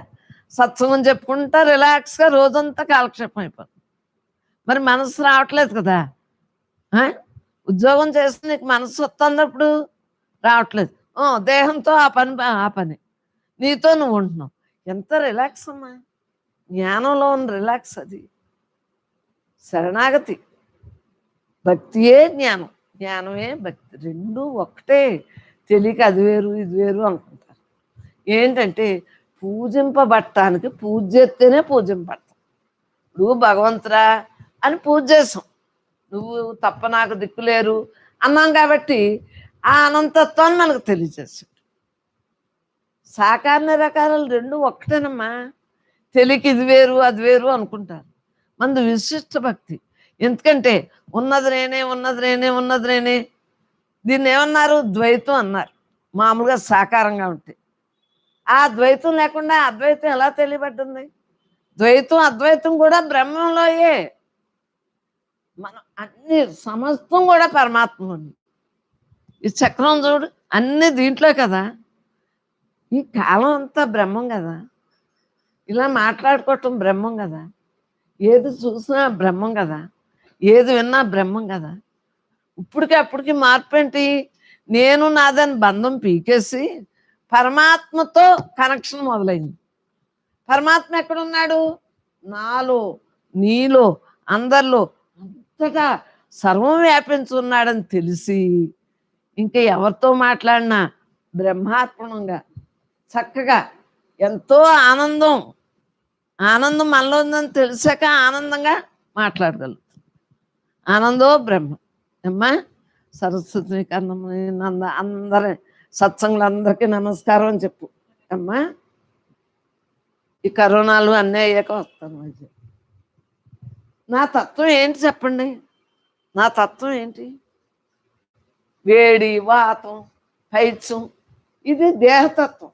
సత్సంగం చెప్పుకుంటా రిలాక్స్గా రోజంతా కాలక్షేపం అయిపోతుంది. మరి మనసు రావట్లేదు కదా. ఉద్యోగం చేసి నీకు మనసు వస్తున్నప్పుడు రావట్లేదు. దేహంతో ఆ పని నీతో నువ్వు ఉంటున్నావు. ఎంత రిలాక్స్ అమ్మా. జ్ఞానంలో ఉన్న రిలాక్స్ అది. శరణాగతి. భక్తియే జ్ఞానం, జ్ఞానమే భక్తి, రెండూ ఒకటే. తెలియక అది వేరు ఇది వేరు అనుకుంటారు. ఏంటంటే పూజింపబట్టానికి పూజ చేస్తేనే పూజింపబడతాం. నువ్వు భగవంతురా అని పూజ చేసాం, నువ్వు తప్ప నాకు దిక్కులేరు అన్నాం కాబట్టి ఆ అనంతత్వాన్ని మనకు తెలియజేసాడు. సాకార నిరాకారాలు రెండు ఒకటేనమ్మా. తెలియక ఇది వేరు అది వేరు అనుకుంటారు. మనది విశిష్ట భక్తి. ఎందుకంటే ఉన్నది నేనే. దీన్ని ఏమన్నారు? ద్వైతం అన్నారు. మామూలుగా సాకారంగా ఉంటే. ఆ ద్వైతం లేకుండా అద్వైతం ఎలా తెలియబడ్డింది? ద్వైతం అద్వైతం కూడా బ్రహ్మంలోయే. మనం అన్ని సమస్తం కూడా పరమాత్మలో ఉంది. ఈ చక్రం చూడు, అన్ని దీంట్లో కదా. ఈ కాలం అంతా బ్రహ్మం కదా. ఇలా మాట్లాడుకోవటం బ్రహ్మం కదా. ఏది చూసినా బ్రహ్మం కదా, ఏది విన్నా బ్రహ్మం కదా. ఇప్పటికి అప్పటికి మార్పు ఏంటి? నేను నాదని బంధం పీకేసి పరమాత్మతో కనెక్షన్ మొదలైంది. పరమాత్మ ఎక్కడున్నాడు? నాలో, నీలో, అందరిలో, అంతటా సర్వం వ్యాపించున్నాడని తెలిసి ఇంకా ఎవరితో మాట్లాడినా బ్రహ్మార్పణంగా చక్కగా ఎంతో ఆనందం ఆనందం మనలో ఉందని తెలిసాక ఆనందంగా మాట్లాడగలుగుతాం. ఆనందో బ్రహ్మ. అమ్మా సరస్వతి కన్నమ్మని అందరి సత్సంగులందరికీ నమస్కారం అని చెప్పు అమ్మా. ఈ కరోనాలు అన్నీ అయ్యాక వస్తాను. అది నా తత్వం ఏంటి చెప్పండి? నా తత్వం ఏంటి? వేడి, వాతం, పైత్యం, ఇది దేహతత్వం,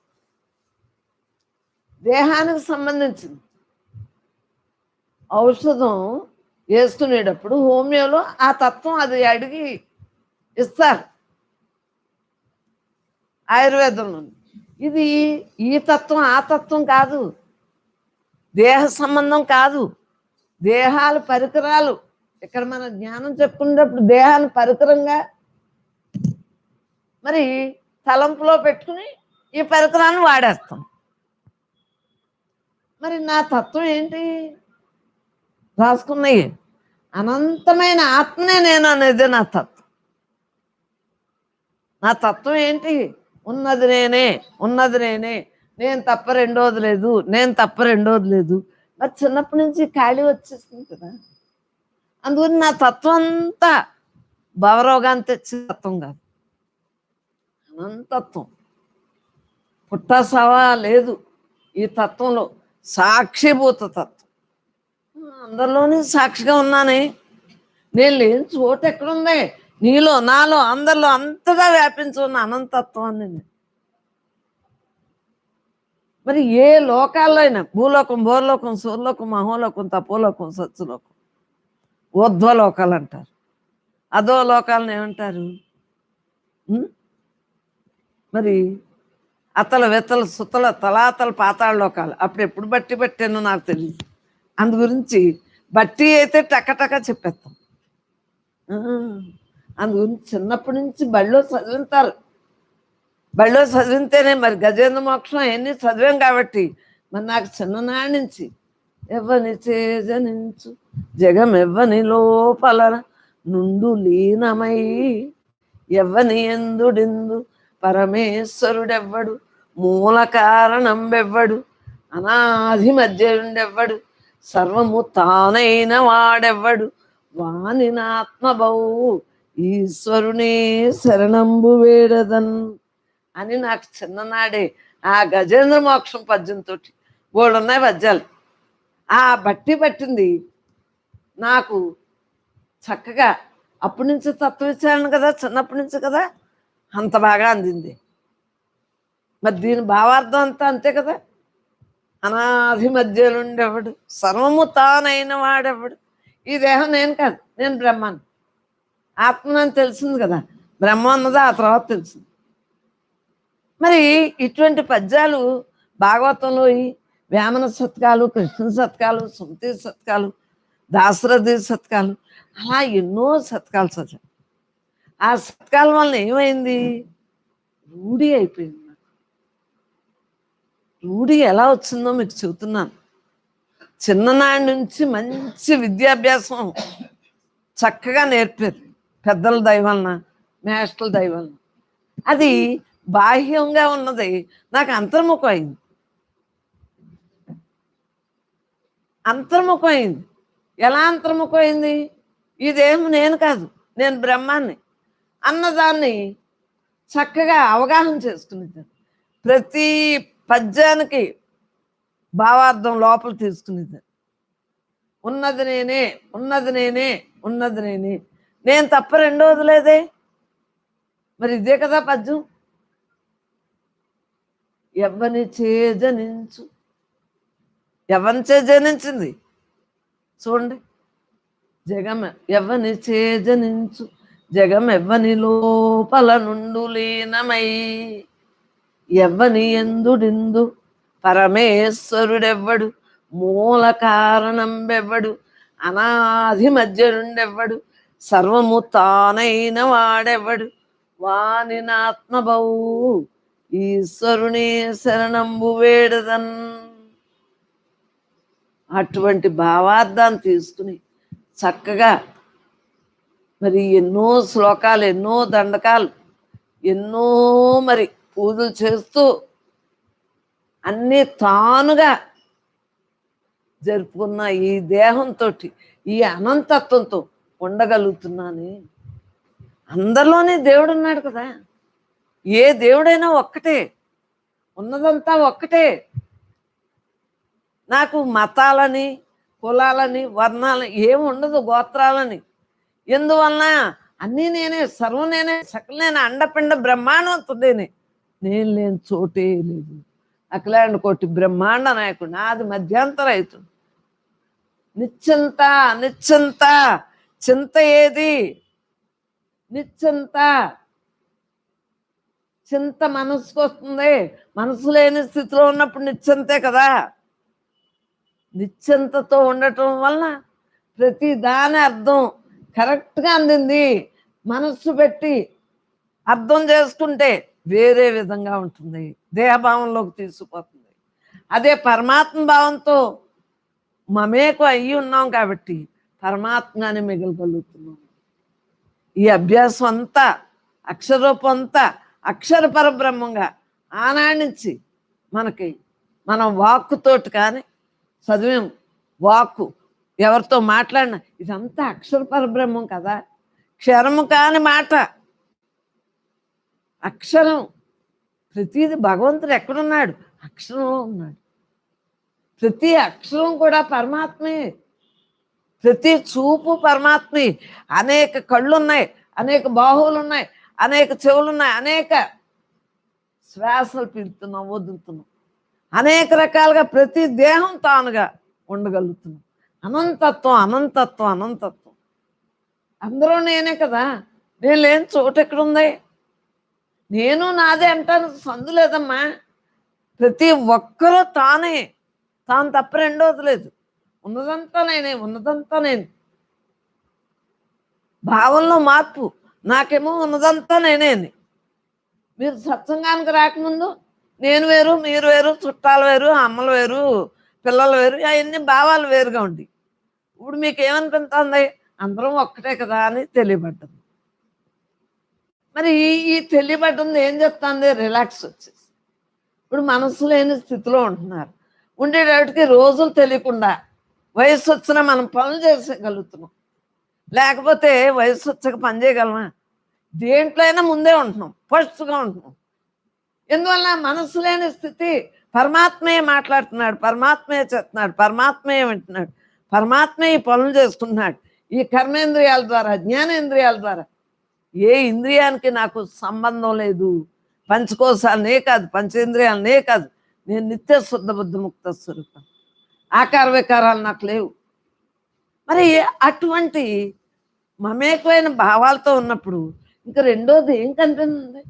దేహానికి సంబంధించింది. ఔషధం వేసుకునేటప్పుడు హోమియోలో ఆ తత్వం అది అడిగి ఇస్తారు, ఆయుర్వేదంలో. ఇది ఈ తత్వం ఆ తత్వం కాదు, దేహ సంబంధం కాదు, దేహాలు పరికరాలు. ఇక్కడ మన జ్ఞానం చెప్పుకునేటప్పుడు దేహాలు పరికరంగా మరి తలంపులో పెట్టుకుని ఈ పరికరాన్ని వాడేస్తాం. మరి నా తత్వం ఏంటి? రాసుకున్నాయి అనంతమైన ఆత్మనే నేను అనేది నా తత్వం. నా తత్వం ఏంటి? ఉన్నది నేనే, ఉన్నది నేనే, నేను తప్ప రెండోది లేదు, నేను తప్ప రెండోది లేదు. మరి చిన్నప్పటి నుంచి ఖాళీ వచ్చేస్తుంది కదా. అందుకని నా తత్వం అంతా భవరోగాన్ని తెచ్చే తత్వం కాదు, అనంతత్వం. పుట్టసవా లేదు ఈ తత్వంలో, సాక్షిభూత తత్వం. అందరిలోనే సాక్షిగా ఉన్నానే. నేను లేని చోటు ఎక్కడుంది? నీలో, నాలో, అందరిలో అంతగా వ్యాపించి ఉన్న అనంతత్వాన్ని. మరి ఏ లోకాల్లో అయినా, భూలోకం, భూలోకం, సూర్లోకం, మహోలోకం, తపోలోకం, సత్సులోకం, ఊర్ధ్వలోకాలు అంటారు. అదో లోకాలను ఏమంటారు? మరి అతల వెతల సుతల తలాతల పాతాళ లోకాలు. అప్పుడు ఎప్పుడు బట్టి పెట్టానో నాకు తెలియదు. అందు గురించి బట్టి అయితే టకటక చెప్పేస్తాం. అందు గురించి చిన్నప్పటి నుంచి బళ్ళో చదివింటారు. బళ్ళో చదివితేనే మరి గజేంద్ర మోక్షం అవన్నీ చదివాం కాబట్టి మరి నాకు చిన్ననాటి నుంచి ఎవ్వని చేజనించు జగం ఎవ్వని లోపల నుండు లీనమై ఎవ్వని ఎందుడిందు పరమేశ్వరుడెవ్వడు మూల కారణం వెవ్వడు అనాది మధ్యుండెవ్వడు సర్వము తానైన వాడెవ్వడు వాని ఆత్మబౌ ఈశ్వరునే శరణంబు వేడదన్ అని నాకు చిన్ననాడే ఆ గజేంద్ర మోక్షం పద్యంతో బోళ్ళున్నాయి పద్యాలు. ఆ బట్టి పట్టింది నాకు చక్కగా. అప్పటి నుంచి తత్వవిచారణ కదా, చిన్నప్పటి నుంచి కదా, అంత బాగా అందింది. మరి దీని భావార్థం అంతా అంతే కదా. అనాది మధ్యలుండెవడు సర్వము తానైన వాడెవడు. ఈ దేహం నేను కాదు, నేను బ్రహ్మాన్ని, ఆత్మని తెలిసింది కదా. బ్రహ్మ అన్నది ఆ తర్వాత తెలిసింది. మరి ఇటువంటి పద్యాలు భాగవతంలో ఈ వేమన శతకాలు, కృష్ణ శతకాలు, సుమతి శతకాలు, దాశరథి శతకాలు, అలా ఎన్నో శతకాలు చదివాను. ఆ శతకాల వలన ఏమైంది? రూఢి అయిపోయింది. రూఢి ఎలా వచ్చిందో మీకు చెబుతున్నాను. చిన్ననాటి నుంచి మంచి విద్యాభ్యాసం చక్కగా నేర్పారు పెద్దల దయవలన, మేస్టర్ల దయవలన. అది బాహ్యంగా ఉన్నది నాకు అంతర్ముఖం అయింది. అంతర్ముఖం అయింది. ఎలా అంతర్ముఖం అయింది? ఈ దేహం నేను కాదు, నేను బ్రహ్మాన్ని అన్నదాన్ని చక్కగా అవగాహన చేసుకునేది. ప్రతి పద్యానికి భావార్థం లోపల తీసుకునేది. ఉన్నది నేనే, ఉన్నది నేనే, ఉన్నది నేనే, నేను తప్ప రెండోది లేదే. మరి ఇదే కదా పద్యం. ఎవ్వని చేజనించు, ఎవరిని చేజనించింది చూడండి. జగం ఎవ్వని చేజనించు జగం ఎవ్వని లోపల నుండు లీనమై ఎవ్వని ఎందుడిందు పరమేశ్వరుడెవ్వడు మూల కారణం బెవ్వడు, అనాది మధ్య నుండెవ్వడు, సర్వము తానైన వాడెవ్వడు, వాని ఆత్మబౌ ఈశ్వరుని శరణంబు వేడదన్. అటువంటి భావార్థాన్ని తీసుకుని చక్కగా మరి ఎన్నో శ్లోకాలు, ఎన్నో దండకాలు, ఎన్నో మరి పూజలు చేస్తూ అన్నీ తానుగా జరుపుకున్న ఈ దేహంతో, ఈ అనంతత్వంతో ఉండగలుగుతున్నానే. అందరిలోనే దేవుడు ఉన్నాడు కదా. ఏ దేవుడైనా ఒక్కటే, ఉన్నదంతా ఒక్కటే. నాకు మతాలని, కులాలని, వర్ణాలని ఏమి ఉండదు, గోత్రాలని. ఎందువలన అన్నీ నేనే, సర్వం నేనే, సకల నేనే, అండపిండ బ్రహ్మాండంతుడేనే. నేను లేని చోటే లేదు. అఖిలాండ కోటి బ్రహ్మాండ నాయకుడు, నాది మధ్యాంతరైతుడు. నిశ్చింత నిశ్చింత చింత ఏది? నిశ్చింత చింత మనసుకు వస్తుంది. మనసు లేని స్థితిలో ఉన్నప్పుడు నిశ్చింతే కదా. నిశ్చింతతో ఉండటం వలన ప్రతి దాని అర్థం కరెక్ట్గా అందింది. మనస్సు పెట్టి అర్థం చేసుకుంటే వేరే విధంగా ఉంటుంది, దేహభావంలోకి తీసుకుపోతుంది. అదే పరమాత్మ భావంతో మమేకు అయ్యి ఉన్నాం కాబట్టి పరమాత్మగానే మిగలగలుగుతున్నాం. ఈ అభ్యాసం అంతా, అక్షరూపం అంతా అక్షర పరబ్రహ్మంగా ఆనాడి నుంచి మనకి మనం వాక్కుతోటి కానీ చదివేం, వాక్కు ఎవరితో మాట్లాడినా ఇదంతా అక్షర పరబ్రహ్మం కదా. క్షరము కాని మాట, అక్షరం. ప్రతిది భగవంతుడు ఎక్కడున్నాడు? అక్షరంలో ఉన్నాడు. ప్రతి అక్షరం కూడా పరమాత్మే, ప్రతి చూపు పరమాత్మే. అనేక కళ్ళు ఉన్నాయి, అనేక బాహువులు ఉన్నాయి, అనేక చెవులు ఉన్నాయి, అనేక శ్వాసలు పీలుతున్నాం, వదులుతున్నాం, అనేక రకాలుగా ప్రతి దేహం తానుగా ఉండగలుగుతున్నాం. అనంతత్వం అనంతత్వం అనంతత్వం. అందరూ నేనే కదా. నేను లేని చోటు ఎక్కడుంది? నేను నాదే అంటాను, సందు లేదమ్మా. ప్రతి ఒక్కరూ తానే, తాను తప్ప రెండోది లేదు. ఉన్నదంతా నేనే, ఉన్నదంతా నేను. భావంలో మార్పు. నాకేమో ఉన్నదంతా నేనే అని. మీరు సత్సంగానికి రాకముందు నేను వేరు, మీరు వేరు, చుట్టాలు వేరు, అమ్మలు వేరు, పిల్లలు వేరు, అవన్నీ భావాలు వేరుగా ఉండి ఇప్పుడు మీకు ఏమనిపిస్తుంది? అందరం ఒక్కటే కదా అని తెలియబడ్డది. మరి ఈ తెలియబడ్డంది ఏం చెప్తుంది? రిలాక్స్ వచ్చేసి ఇప్పుడు మనసు లేని స్థితిలో ఉంటున్నారు. ఉండేటప్పటికి రోజులు తెలియకుండా వయసు వచ్చినా మనం పనులు చేసేయగలుగుతున్నాం. లేకపోతే వయసు వచ్చాక పని చేయగలమా? దేంట్లో అయినా ముందే ఉంటున్నాం, ఫస్ట్గా ఉంటున్నాం. ఎందువల్ల మనసు లేని స్థితి. పరమాత్మే మాట్లాడుతున్నాడు, పరమాత్మే చేస్తున్నాడు, పరమాత్మే వింటున్నాడు, పరమాత్మే ఈ పనులు చేసుకుంటున్నాడు. ఈ కర్మేంద్రియాల ద్వారా, జ్ఞానేంద్రియాల ద్వారా. ఏ ఇంద్రియానికి నాకు సంబంధం లేదు. పంచకోశాలనే కాదు, పంచేంద్రియాలనే కాదు. నేను నిత్య శుద్ధ బుద్ధి ముక్త స్వరూపం. ఆకార వికారాలు నాకు లేవు. మరి అటువంటి మమేకమైన భావాలతో ఉన్నప్పుడు ఇంకా రెండోది ఏం కనిపిస్తుంది?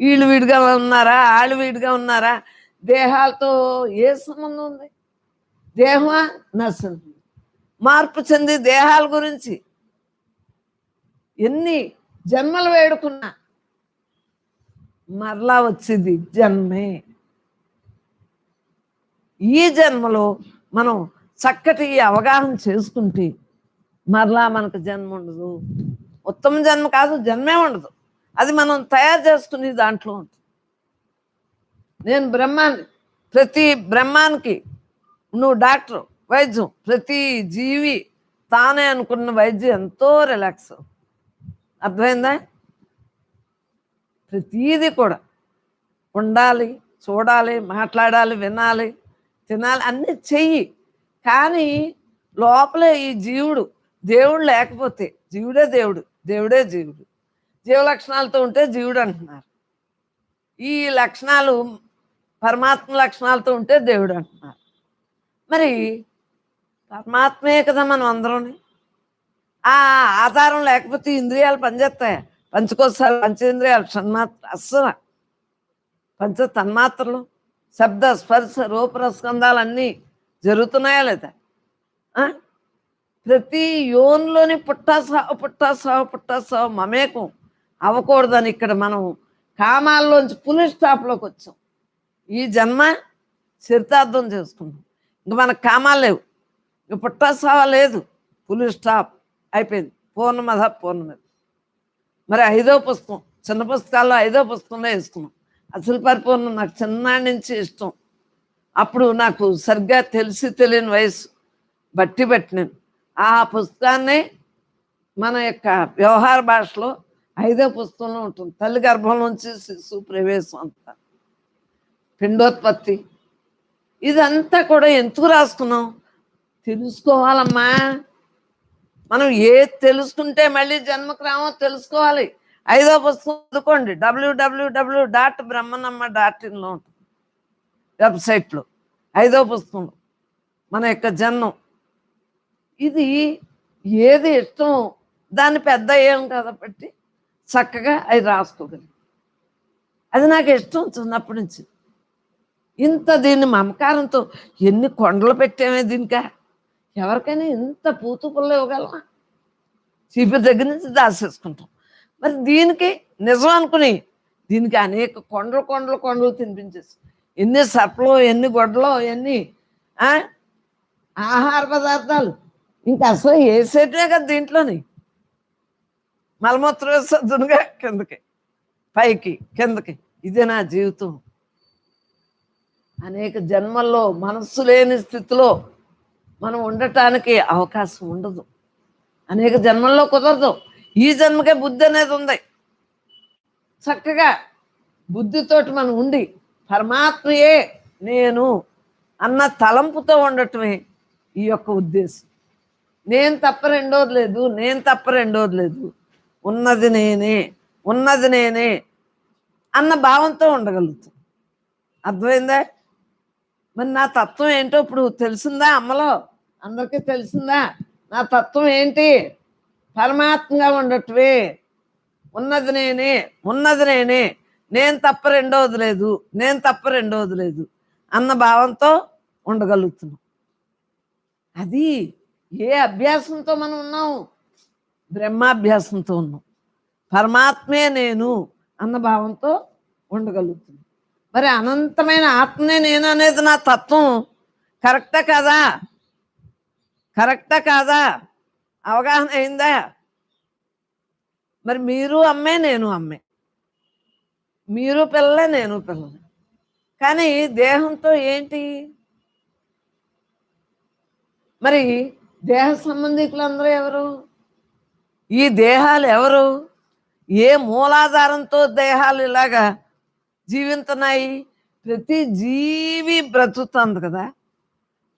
వీళ్ళు వీడిగా ఉన్నారా, వాళ్ళు వీడిగా ఉన్నారా? దేహాలతో ఏ సంబంధం ఉంది? దేహమా నశనం, మార్పు చెంది దేహాల గురించి ఎన్ని జన్మలు వేడుకున్నా మరలా వచ్చేది జన్మే. ఈ జన్మలో మనం చక్కటి అవగాహన చేసుకుంటే మరలా మనకు జన్మ ఉండదు. ఉత్తమ జన్మ కాదు, జన్మే ఉండదు. అది మనం తయారు చేసుకునే దాంట్లో ఉంటుంది. నేను బ్రహ్మాన్ని, ప్రతి బ్రహ్మానికి నువ్వు డాక్టర్, వైద్యం. ప్రతి జీవి తానే అనుకున్న వైద్యం ఎంతో రిలాక్స్. అర్థమైందా? ప్రతీది కూడా ఉండాలి, చూడాలి, మాట్లాడాలి, వినాలి, తినాలి, అన్నీ చెయ్యి. కానీ లోపలే ఈ జీవుడు, దేవుడు లేకపోతే జీవుడే దేవుడు, దేవుడే జీవుడు. జీవ లక్షణాలతో ఉంటే జీవుడు అంటున్నారు. ఈ లక్షణాలు పరమాత్మ లక్షణాలతో ఉంటే దేవుడు అంటున్నారు. మరి పరమాత్మే కదా మనం అందరం. ఆ ఆధారం లేకపోతే ఇంద్రియాలు పనిచేస్తాయా? పంచకోశాలు, పంచేంద్రియాలు, షణ్మాత్ర అస్సలు పంచ తన్మాత్రలు, శబ్ద స్పర్శ రూపరస్కందాలన్నీ జరుగుతున్నాయా లేదా? ఆ? ప్రతి యోన్లోని పుట్టా సావు మమేకం అవ్వకూడదని ఇక్కడ మనం కామాల్లోంచి పులి స్టాప్లోకి వచ్చాం. ఈ జన్మ చరితార్థం చేసుకున్నాం. ఇంక మనకు కామాలు లేవు, ఇంక పుట్టా సావ లేదు, పులి స్టాప్ అయిపోయింది. పూర్ణమద పూర్ణమది. మరి 5వ పుస్తకం, చిన్న పుస్తకాల్లో 5వ పుస్తకంలో వేసుకున్నాం. అసలు పరిపూర్ణం నాకు చిన్ననాటి నుంచి ఇష్టం. అప్పుడు నాకు సరిగ్గా తెలిసి తెలియని వయసు బట్టి నేను ఆ పుస్తకాన్ని మన యొక్క వ్యవహార భాషలో 5వ పుస్తకంలో ఉంటుంది. తల్లి గర్భం నుంచి శిశువు ప్రవేశం అంతా, పిండోత్పత్తి, ఇదంతా కూడా ఎందుకు రాసుకున్నాం? తెలుసుకోవాలమ్మా. మనం ఏది తెలుసుకుంటే మళ్ళీ జన్మకు రామో తెలుసుకోవాలి. 5వ పుస్తకం చదువుకోండి, www.brahmanamma.inలో ఉంటుంది, వెబ్సైట్లో 5వ పుస్తకంలో మన యొక్క జన్మం. ఇది ఏది ఇష్టం దాన్ని పెద్ద ఏం కాబట్టి చక్కగా అది రాసుకోగలిగి, అది నాకు ఇష్టం చిన్నప్పటి నుంచి. ఇంత దీన్ని మమకారంతో ఎన్ని కొండలు పెట్టామే దీనికా, ఎవరికైనా ఇంత పూతు పుల్ల ఇవ్వగలమా? చీపురు దగ్గర నుంచి దాచేసుకుంటాం. మరి దీనికి నిజం అనుకుని దీనికి అనేక కొండలు తినిపించేసి, ఎన్ని సప్లు, ఎన్ని గొడ్డలు, ఎన్ని ఆహార పదార్థాలు, ఇంకా అసలు వేసేటే కదా దీంట్లోని. మలమూత్ర విసర్జనగా కిందకి పైకి కిందకి, ఇదే నా జీవితం. అనేక జన్మల్లో మనస్సు లేని స్థితిలో మనం ఉండటానికి అవకాశం ఉండదు, అనేక జన్మల్లో కుదరదు. ఈ జన్మకే బుద్ధి అనేది ఉంది. చక్కగా బుద్ధితోటి మనం ఉండి పరమాత్మయే నేను అన్న తలంపుతో ఉండటమే ఈ యొక్క ఉద్దేశం. నేను తప్ప రెండోది లేదు, ఉన్నది నేనే అన్న భావంతో ఉండగలుగుతాం. అర్థమైందా? మరి నా తత్వం ఏంటో ఇప్పుడు తెలిసిందా? అమ్మలో అందరికీ తెలిసిందా? నా తత్వం ఏంటి? పరమాత్మగా ఉండటమే. ఉన్నది నేనే, నేను తప్ప రెండవది లేదు అన్న భావంతో ఉండగలుగుతున్నాం. అది ఏ అభ్యాసంతో మనం ఉన్నాం? బ్రహ్మాభ్యాసంతో ఉన్నాం. పరమాత్మే నేను అన్న భావంతో ఉండగలుగుతున్నాం. మరి అనంతమైన ఆత్మనే నేను అనేది నా తత్వం కరెక్టా కాదా? అవగాహన అయిందా? మరి మీరు అమ్మే, నేను అమ్మే, మీరు పిల్లలే, నేను పిల్లలే. కానీ దేహంతో ఏంటి? మరి దేహ సంబంధికులందరూ ఎవరు? ఈ దేహాలు ఎవరు? ఏ మూలాధారంతో దేహాలు ఇలాగా జీవిస్తున్నాయి? ప్రతి జీవి బ్రతుకుతుంది కదా,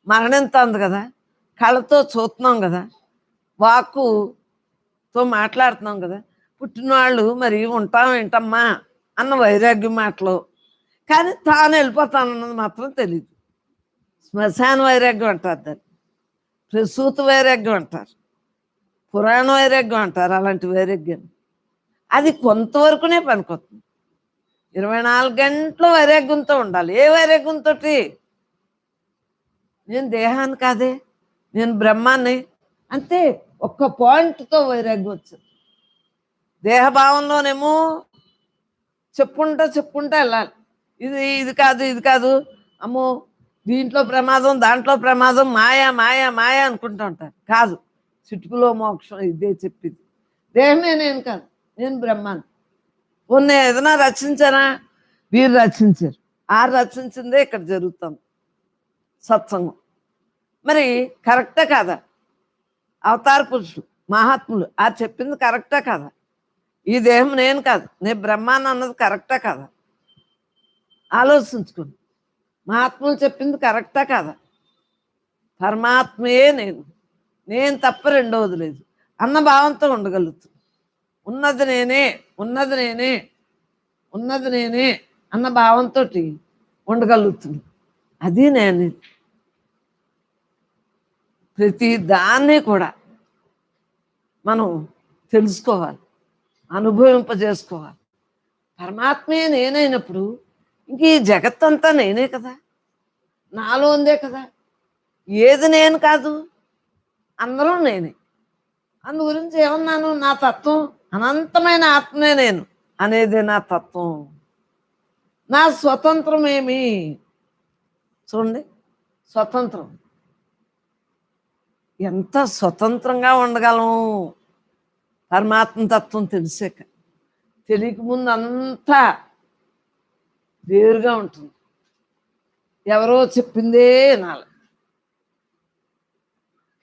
మరణిస్తుంది కదా, కళ్ళతో చూస్తున్నాం కదా, వాక్కుతో మాట్లాడుతున్నాం కదా. పుట్టినవాళ్ళు మరి ఉంటాం ఏంటమ్మా అన్న వైరాగ్యం మాటలు, కానీ తాను వెళ్ళిపోతానన్నది మాత్రం తెలియదు. శ్మశాన వైరాగ్యం అంటారు దాన్ని, ప్రసూత వైరాగ్యం అంటారు, పురాణ వైరాగ్యం అంటారు. అలాంటి వైరాగ్యం అది కొంతవరకునే పనికొస్తుంది. 24 గంటలు వైరాగ్యంతో ఉండాలి. ఏ వైరాగ్యంతో? నేను దేహాన్ని కాదే, నేను బ్రహ్మాన్ని, అంతే. ఒక్క పాయింట్తో వైరాగ్యం వచ్చింది. దేహభావంలోనేమో చెప్పుకుంటా వెళ్ళాలి. ఇది కాదు, అమ్మో దీంట్లో ప్రమాదం, దాంట్లో ప్రమాదం, మాయా అనుకుంటూ ఉంటారు. కాదు, చిటుకులో మోక్షం ఇదే చెప్పింది. దేహమే నేను కాదు, నేను బ్రహ్మాన్ని. ఉన్న ఏదైనా రచించారా? వీరు రచించారు. రచించిందే ఇక్కడ జరుగుతుంది సత్సంగం. మరి కరెక్టా కాదా? అవతార పురుషులు, మహాత్ములు చెప్పింది కరెక్టా కాదా? ఈ దేహం నేను కాదు, నేను బ్రహ్మాన్ని అన్నది కరెక్టా కాదా? ఆలోచించుకోండి. మహాత్ములు చెప్పింది కరెక్టా కాదా? పరమాత్మయే నేను తప్ప రెండవది లేదు అన్న భావంతో ఉండగలుగుతుంది. ఉన్నది నేనే అన్న భావంతో ఉండగలుగుతుంది. అది నేను. ప్రతి దాన్ని కూడా మనం తెలుసుకోవాలి, అనుభవింపజేసుకోవాలి. పరమాత్మే నేనైనప్పుడు ఇంక ఈ జగత్తంతా నేనే కదా, నాలో ఉందే కదా. ఏది నేను కాదు, అందరూ నేనే. అందు గురించి ఏమన్నాను, నా తత్వం అనంతమైన ఆత్మే నేను అనేది నా తత్వం. నా స్వతంత్రం ఏమి, చూడండి, స్వతంత్రం. ఎంత స్వతంత్రంగా ఉండగలం పరమాత్మ తత్వం తెలిసాక. తెలియక ముందు అంతా వేరుగా ఉంటుంది. ఎవరో చెప్పిందే వినాలి.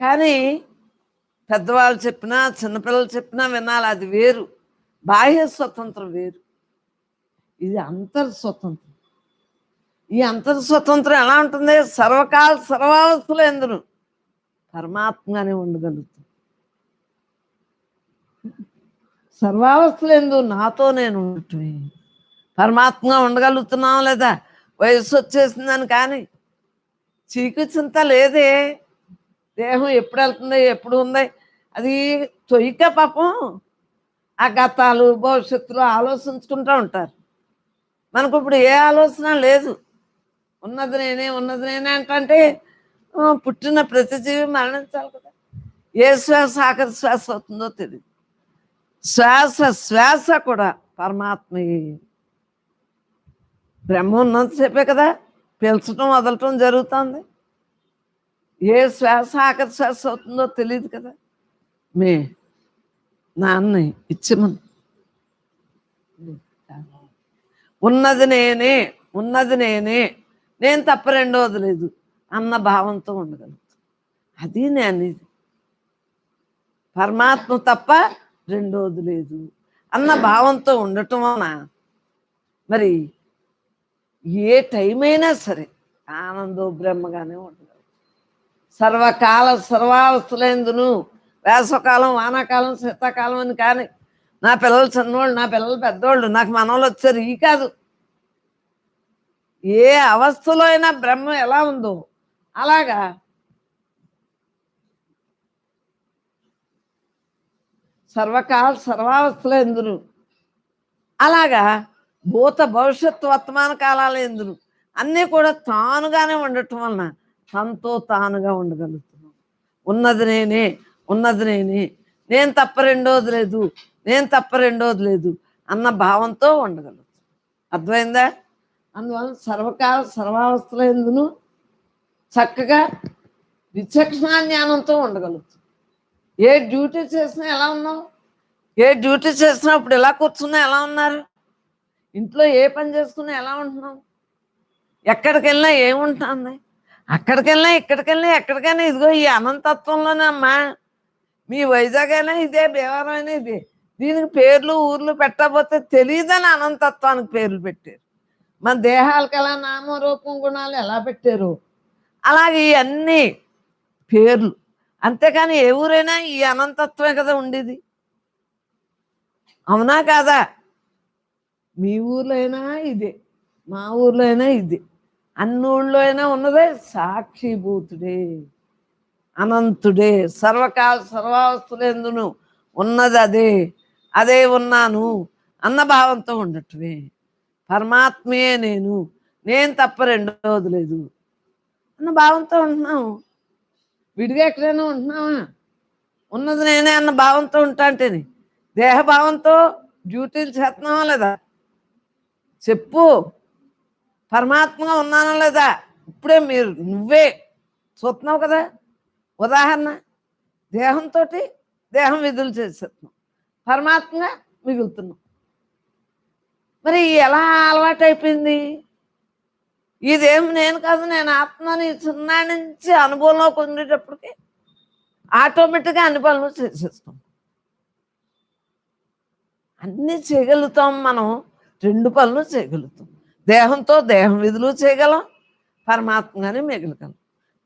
కానీ పెద్దవాళ్ళు చెప్పినా చిన్నపిల్లలు చెప్పినా వినాలి, అది వేరు. బాహ్య స్వతంత్రం వేరు, ఇది అంతర్ స్వతంత్రం. ఈ అంతర్ స్వతంత్రం ఎలా ఉంటుంది? సర్వకాల సర్వావస్థలు ఎందును పరమాత్మగానే ఉండగలుగుతుంది. సర్వావస్థలు ఎందు నాతో నేను ఉండటమే. పరమాత్మగా ఉండగలుగుతున్నాం లేదా? వయసు వచ్చేసిందని కానీ చీకు చింత లేదే. దేహం ఎప్పుడు వెళ్తుంది, ఎప్పుడు ఉంది, అది తొయ్యక పాపం ఆ గతాలు భవిష్యత్తులో ఆలోచించుకుంటూ ఉంటారు. మనకు ఇప్పుడు ఏ ఆలోచన లేదు. ఉన్నది నేనే, ఉన్నది నేనే అంటే పుట్టిన ప్రతి జీవి మరణించాలి కదా. ఏ శ్వాస ఆఖరి శ్వాస అవుతుందో తెలియదు. శ్వాస శ్వాస కూడా పరమాత్మయే. బ్రహ్మ ఉన్నంతసేపే కదా పీల్చడం వదలటం జరుగుతుంది. ఏ శ్వాస ఆఖరి శ్వాస అవుతుందో తెలియదు కదా. మే నాన్న ఇచ్చమని ఉన్నది నేనే, ఉన్నది నేనే, నేను తప్ప రెండోది లేదు అన్న భావంతో ఉండగలుగుతాను. అది నేను, పరమాత్మ తప్ప రెండోది లేదు అన్న భావంతో ఉండటం వలన మరి ఏ టైం అయినా సరే ఆనందో బ్రహ్మగానే ఉండగలదు. సర్వకాల సర్వావస్థలందును, వేసవకాలం, వానాకాలం, శీతాకాలం అని కానీ, నా పిల్లలు చిన్నవాళ్ళు, నా పిల్లలు పెద్దవాళ్ళు, నాకు మనవాళ్ళు వచ్చారు, ఈ కాదు. ఏ అవస్థలో అయినా బ్రహ్మ ఎలా ఉందో అలాగా సర్వకాల సర్వావస్థలు ఎందును, అలాగా భూత భవిష్యత్ వర్తమాన కాలాలు ఎందును అన్నీ కూడా తానుగానే ఉండటం వలన తనతో తానుగా ఉండగలుగుతున్నాం. ఉన్నది నేనే, ఉన్నది నేనే, నేను తప్ప రెండోది లేదు, నేను తప్ప రెండోది లేదు అన్న భావంతో ఉండగలుగుతాం. అర్థమైందా? అందువల్ల సర్వకాల సర్వావస్థల ఎందును చక్కగా విచక్షణ జ్ఞానంతో ఉండగలుగుతాం. ఏ డ్యూటీ చేసినా ఎలా ఉన్నావు, ఏ డ్యూటీ చేసినప్పుడు ఎలా కూర్చున్నా ఎలా ఉన్నారు, ఇంట్లో ఏ పని చేసుకున్నా ఎలా ఉంటున్నాం, ఎక్కడికి వెళ్ళినా ఏముంటుంది, అక్కడికి వెళ్ళినా ఇక్కడికి వెళ్ళినా ఎక్కడికైనా ఇదిగో ఈ అనంతత్వంలోనే అమ్మా. మీ వైజాగ్ అయినా ఇదే, భీమవరం అయినా ఇదే. దీనికి పేర్లు ఊర్లు పెట్టకపోతే తెలియదని అనంతత్వానికి పేర్లు పెట్టారు. మన దేహాలకు ఎలా నామరూపం గుణాలు ఎలా పెట్టారు అలాగే ఇవన్నీ పేర్లు. అంతేకాని ఏ ఊరైనా ఈ అనంతత్వమే కదా ఉండేది. అవునా కాదా? మీ ఊర్లో అయినా ఇదే, మా ఊర్లో అయినా ఇదే, అన్ని ఊళ్ళో అయినా ఉన్నదే సాక్షిభూతుడే, అనంతుడే. సర్వకాల సర్వావస్థలందును ఉన్నది అదే, అదే ఉన్నాను అన్న భావంతో ఉండటమే. పరమాత్మయే నేను, నేను తప్ప రెండోది లేదు అన్న భావంతో ఉంటున్నాము. విడిగా ఎక్కడైనా ఉంటున్నావా? ఉన్నది నేనే అన్న భావంతో ఉంటా అంటేనే. దేహభావంతో డ్యూటీలు చేస్తున్నావా లేదా? చెప్పు. పరమాత్మగా ఉన్నానా లేదా? ఇప్పుడే మీరు నువ్వే చూస్తున్నావు కదా. ఉదాహరణ, దేహంతో దేహం విధులు చేసేస్తున్నాం, పరమాత్మగా మిగులుతున్నాం. మరి ఎలా అలవాటు అయిపోయింది? ఇదేం నేను కాదు, నేను ఆత్మని చిన్న నుంచి అనుభవంలోకి ఉండేటప్పటికి ఆటోమేటిక్గా అన్ని పనులు చేసేస్తాం. అన్నీ చేయగలుగుతాం మనం. రెండు పనులు చేయగలుగుతాం. దేహంతో దేహం విధులు చేయగలం, పరమాత్మగానే మిగలగలం.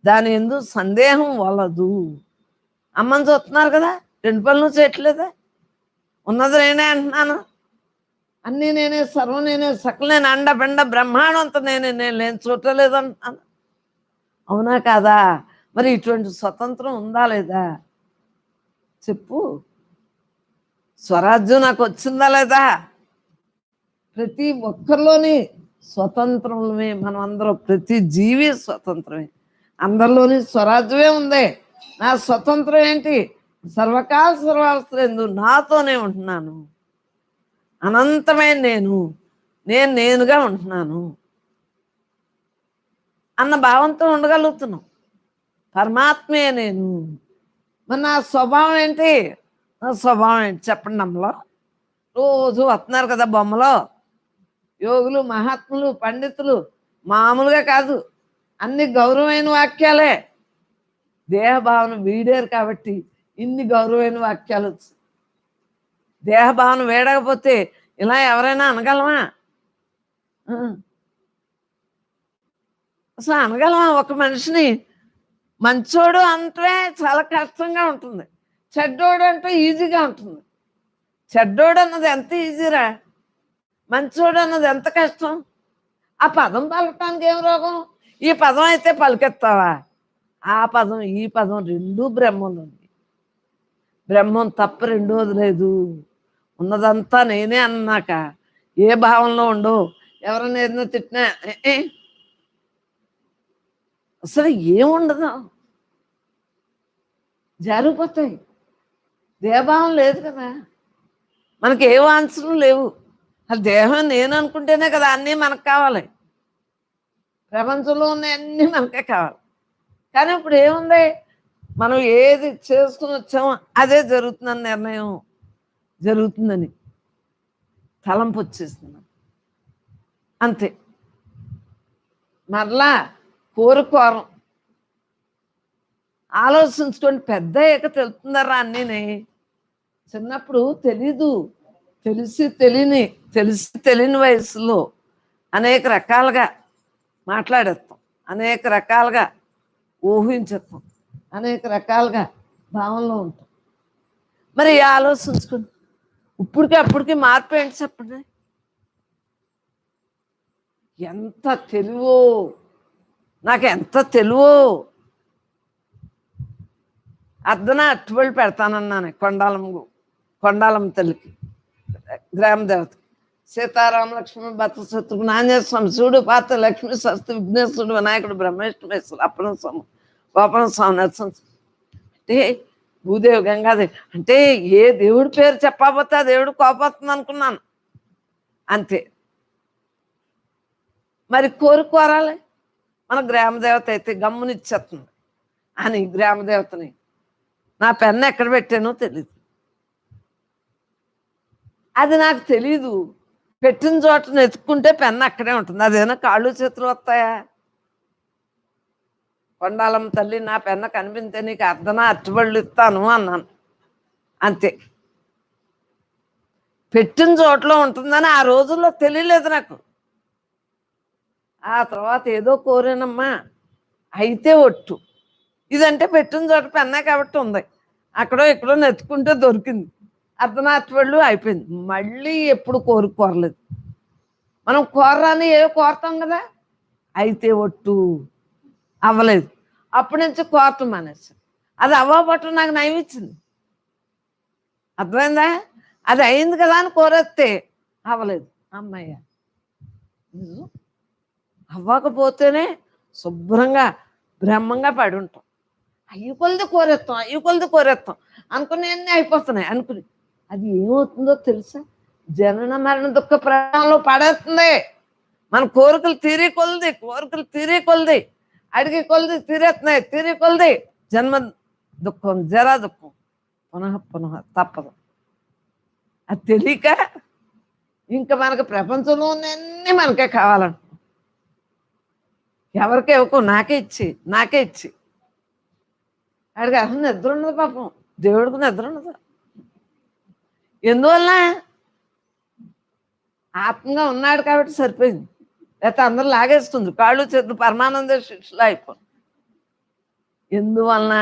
దాని ఎందు సందేహం వలదు. అమ్మని చూస్తున్నారు కదా, రెండు పనులు చేయట్లేదా? ఉన్నది నేనే అంటున్నాను, అన్నీ నేనే, సర్వం నేనే, సకల నేను, అండ బెండ బ్రహ్మాండం అంతా నేనే, నేను లేని చూడలేదు అంటున్నాను. అవునా కాదా? మరి ఇటువంటి స్వతంత్రం ఉందా లేదా చెప్పు. స్వరాజ్యం నాకు వచ్చిందా లేదా? ప్రతి ఒక్కరిలోని స్వతంత్రమే. మనం అందరం ప్రతి జీవి స్వతంత్రమే. అందరిలోని స్వరాజ్యమే ఉంది. నా స్వతంత్రం ఏంటి? సర్వకాల సర్వావస్థలందు నాతోనే ఉంటున్నాను. అనంతమైన నేను నేనుగా ఉంటున్నాను అన్న భావంతో ఉండగలుగుతున్నాం. పరమాత్మే నేను. మరి నా స్వభావం ఏంటి? నా స్వభావం ఏంటి చెప్పండి. అమ్మలో రోజు వస్తున్నారు కదా బొమ్మలో యోగులు, మహాత్ములు, పండితులు, మామూలుగా కాదు, అన్ని గౌరవమైన వాక్యాలే. దేహభావన వీడారు కాబట్టి ఇన్ని గౌరవమైన వాక్యాలు వచ్చాయి. దేహభావన వేడకపోతే ఇలా ఎవరైనా అనగలమా? అసలు అనగలమా? ఒక మనిషిని మంచోడు అంటే చాలా కష్టంగా ఉంటుంది, చెడ్డోడు అంటే ఈజీగా ఉంటుంది. చెడ్డోడు అన్నది ఎంత ఈజీరా, మంచోడు అన్నది ఎంత కష్టం. ఆ పదం పలకటానికి ఏం రోగం? ఈ పదం అయితే పలికెత్తావా? ఆ పదం ఈ పదం రెండూ బ్రహ్మంలో ఉంది. బ్రహ్మం తప్ప రెండోది లేదు. ఉన్నదంతా నేనే అన్నాక ఏ భావంలో ఉండవు. ఎవరైనా ఏదైనా తిట్టినా అసలు ఏముండదు, జారిపోతాయి. దేహభావం లేదు కదా, మనకి ఏ వాంఛలు లేవు. అసలు దేహం నేను అనుకుంటేనే కదా అన్నీ మనకు కావాలి. ప్రపంచంలో ఉన్న అన్నీ మనకే కావాలి. కానీ ఇప్పుడు ఏముంది? మనం ఏది చేసుకుని వచ్చామో అదే జరుగుతుందని నిర్ణయం, జరుగుతుందని తలంపు వచ్చేస్తున్నాం అంతే. మరలా కోరుకోరం ఆలోచించుకొని పెద్ద అయ్యాక తెలుతుందరా అన్నీని. చిన్నప్పుడు తెలీదు. తెలిసి తెలియని వయసులో అనేక రకాలుగా మాట్లాడేస్తాం, అనేక రకాలుగా ఊహించేస్తాం, అనేక రకాలుగా భావనలో ఉంటాం. మరి ఆలోచించుకుని అప్పటికి మార్పు ఏంటి చెప్పండి? ఎంత తెలివో, నాకు ఎంత తెలివో. అర్ధన అట్టుబడి పెడతానన్నాను కొండాలమ్మ తల్లికి, గ్రామ దేవత. సీతారామ లక్ష్మణ భర్త శత్రుఘ్న ఆంజనేయ స్వామి, శివుడు పాత్ర, లక్ష్మీ సరస్వతి, విఘ్నేశ్వరుడు, వినాయకుడు, బ్రహ్మేశ్వరేశ్వరుడు, అప్పన స్వామి, గోపన స్వామి, నరసింహ. అంటే భూదేవి, గంగాదేవి. అంటే ఏ దేవుడి పేరు చెప్పకపోతే ఆ దేవుడు కోపడుతుంది అనుకున్నాను అంతే. మరి కోరాలి. మన గ్రామదేవత అయితే గమ్మునిచ్చేస్తుంది అని గ్రామదేవతని నా పెన్ను ఎక్కడ పెట్టానో తెలీదు. అది నాకు తెలీదు. పెట్టిన చోట ఎత్తుక్కుంటే పెన్ను అక్కడే ఉంటుంది. అదేనా కాళ్ళు చేతులు వస్తాయా? కొండాలమ్మ తల్లి, నా పెన్న కనిపిస్తే నీకు అర్ధనా అట్టుబడులు ఇస్తాను అన్నాను అంతే. పెట్టిన చోట్లో ఉంటుందని ఆ రోజుల్లో తెలియలేదు నాకు. ఆ తర్వాత ఏదో కోరానమ్మా, అయితే ఒట్టు. ఇదంటే పెట్టిన చోట పెన్నా కాబట్టి ఉంది, అక్కడో ఇక్కడో నెత్తుకుంటే దొరికింది. అర్ధనాథ్వళ్ళు అయిపోయింది. మళ్ళీ ఎప్పుడు కోరలేదు. మనం కోరరాని ఏ కోరతాం కదా. అయితే ఒట్టు అవ్వలేదు. అప్పటి నుంచి కోరటం మానేసి అది అవ్వబట్టు నాకు నయం ఇచ్చింది. అర్థమైందా? అది అయింది కదా అని కోరేస్తే అవ్వలేదు. అమ్మయ్య, అవ్వకపోతేనే శుభ్రంగా బ్రహ్మంగా పడి ఉంటాం. అయ్యి కొలది కోరేస్తాం అనుకుని అన్నీ అయిపోతున్నాయి అనుకుని. అది ఏమవుతుందో తెలుసా? జనన మరణ దుఃఖ ప్రాణంలో పడేస్తుంది. మన కోరికలు తీరే కొలది అడిగి కొలది తీరే కొలది జన్మ దుఃఖం, జరా దుఃఖం పునః తప్పదు. అది తెలియక ఇంకా మనకు ప్రపంచంలో అన్నీ మనకే కావాలంట. ఎవరికే ఇవ్వకు, నాకే ఇచ్చి అడిగి అసలు నిద్ర ఉండదు పాపం. దేవుడికి నిద్ర ఉండదు. ఎందువల్ల? ఆత్మగా ఉన్నాడు కాబట్టి సరిపోయింది. లేకపోతే అందరూ లాగేస్తుంది. కాళ్ళు చేతులు పరమానంద శిష్యులు అయిపో. ఎందువలన?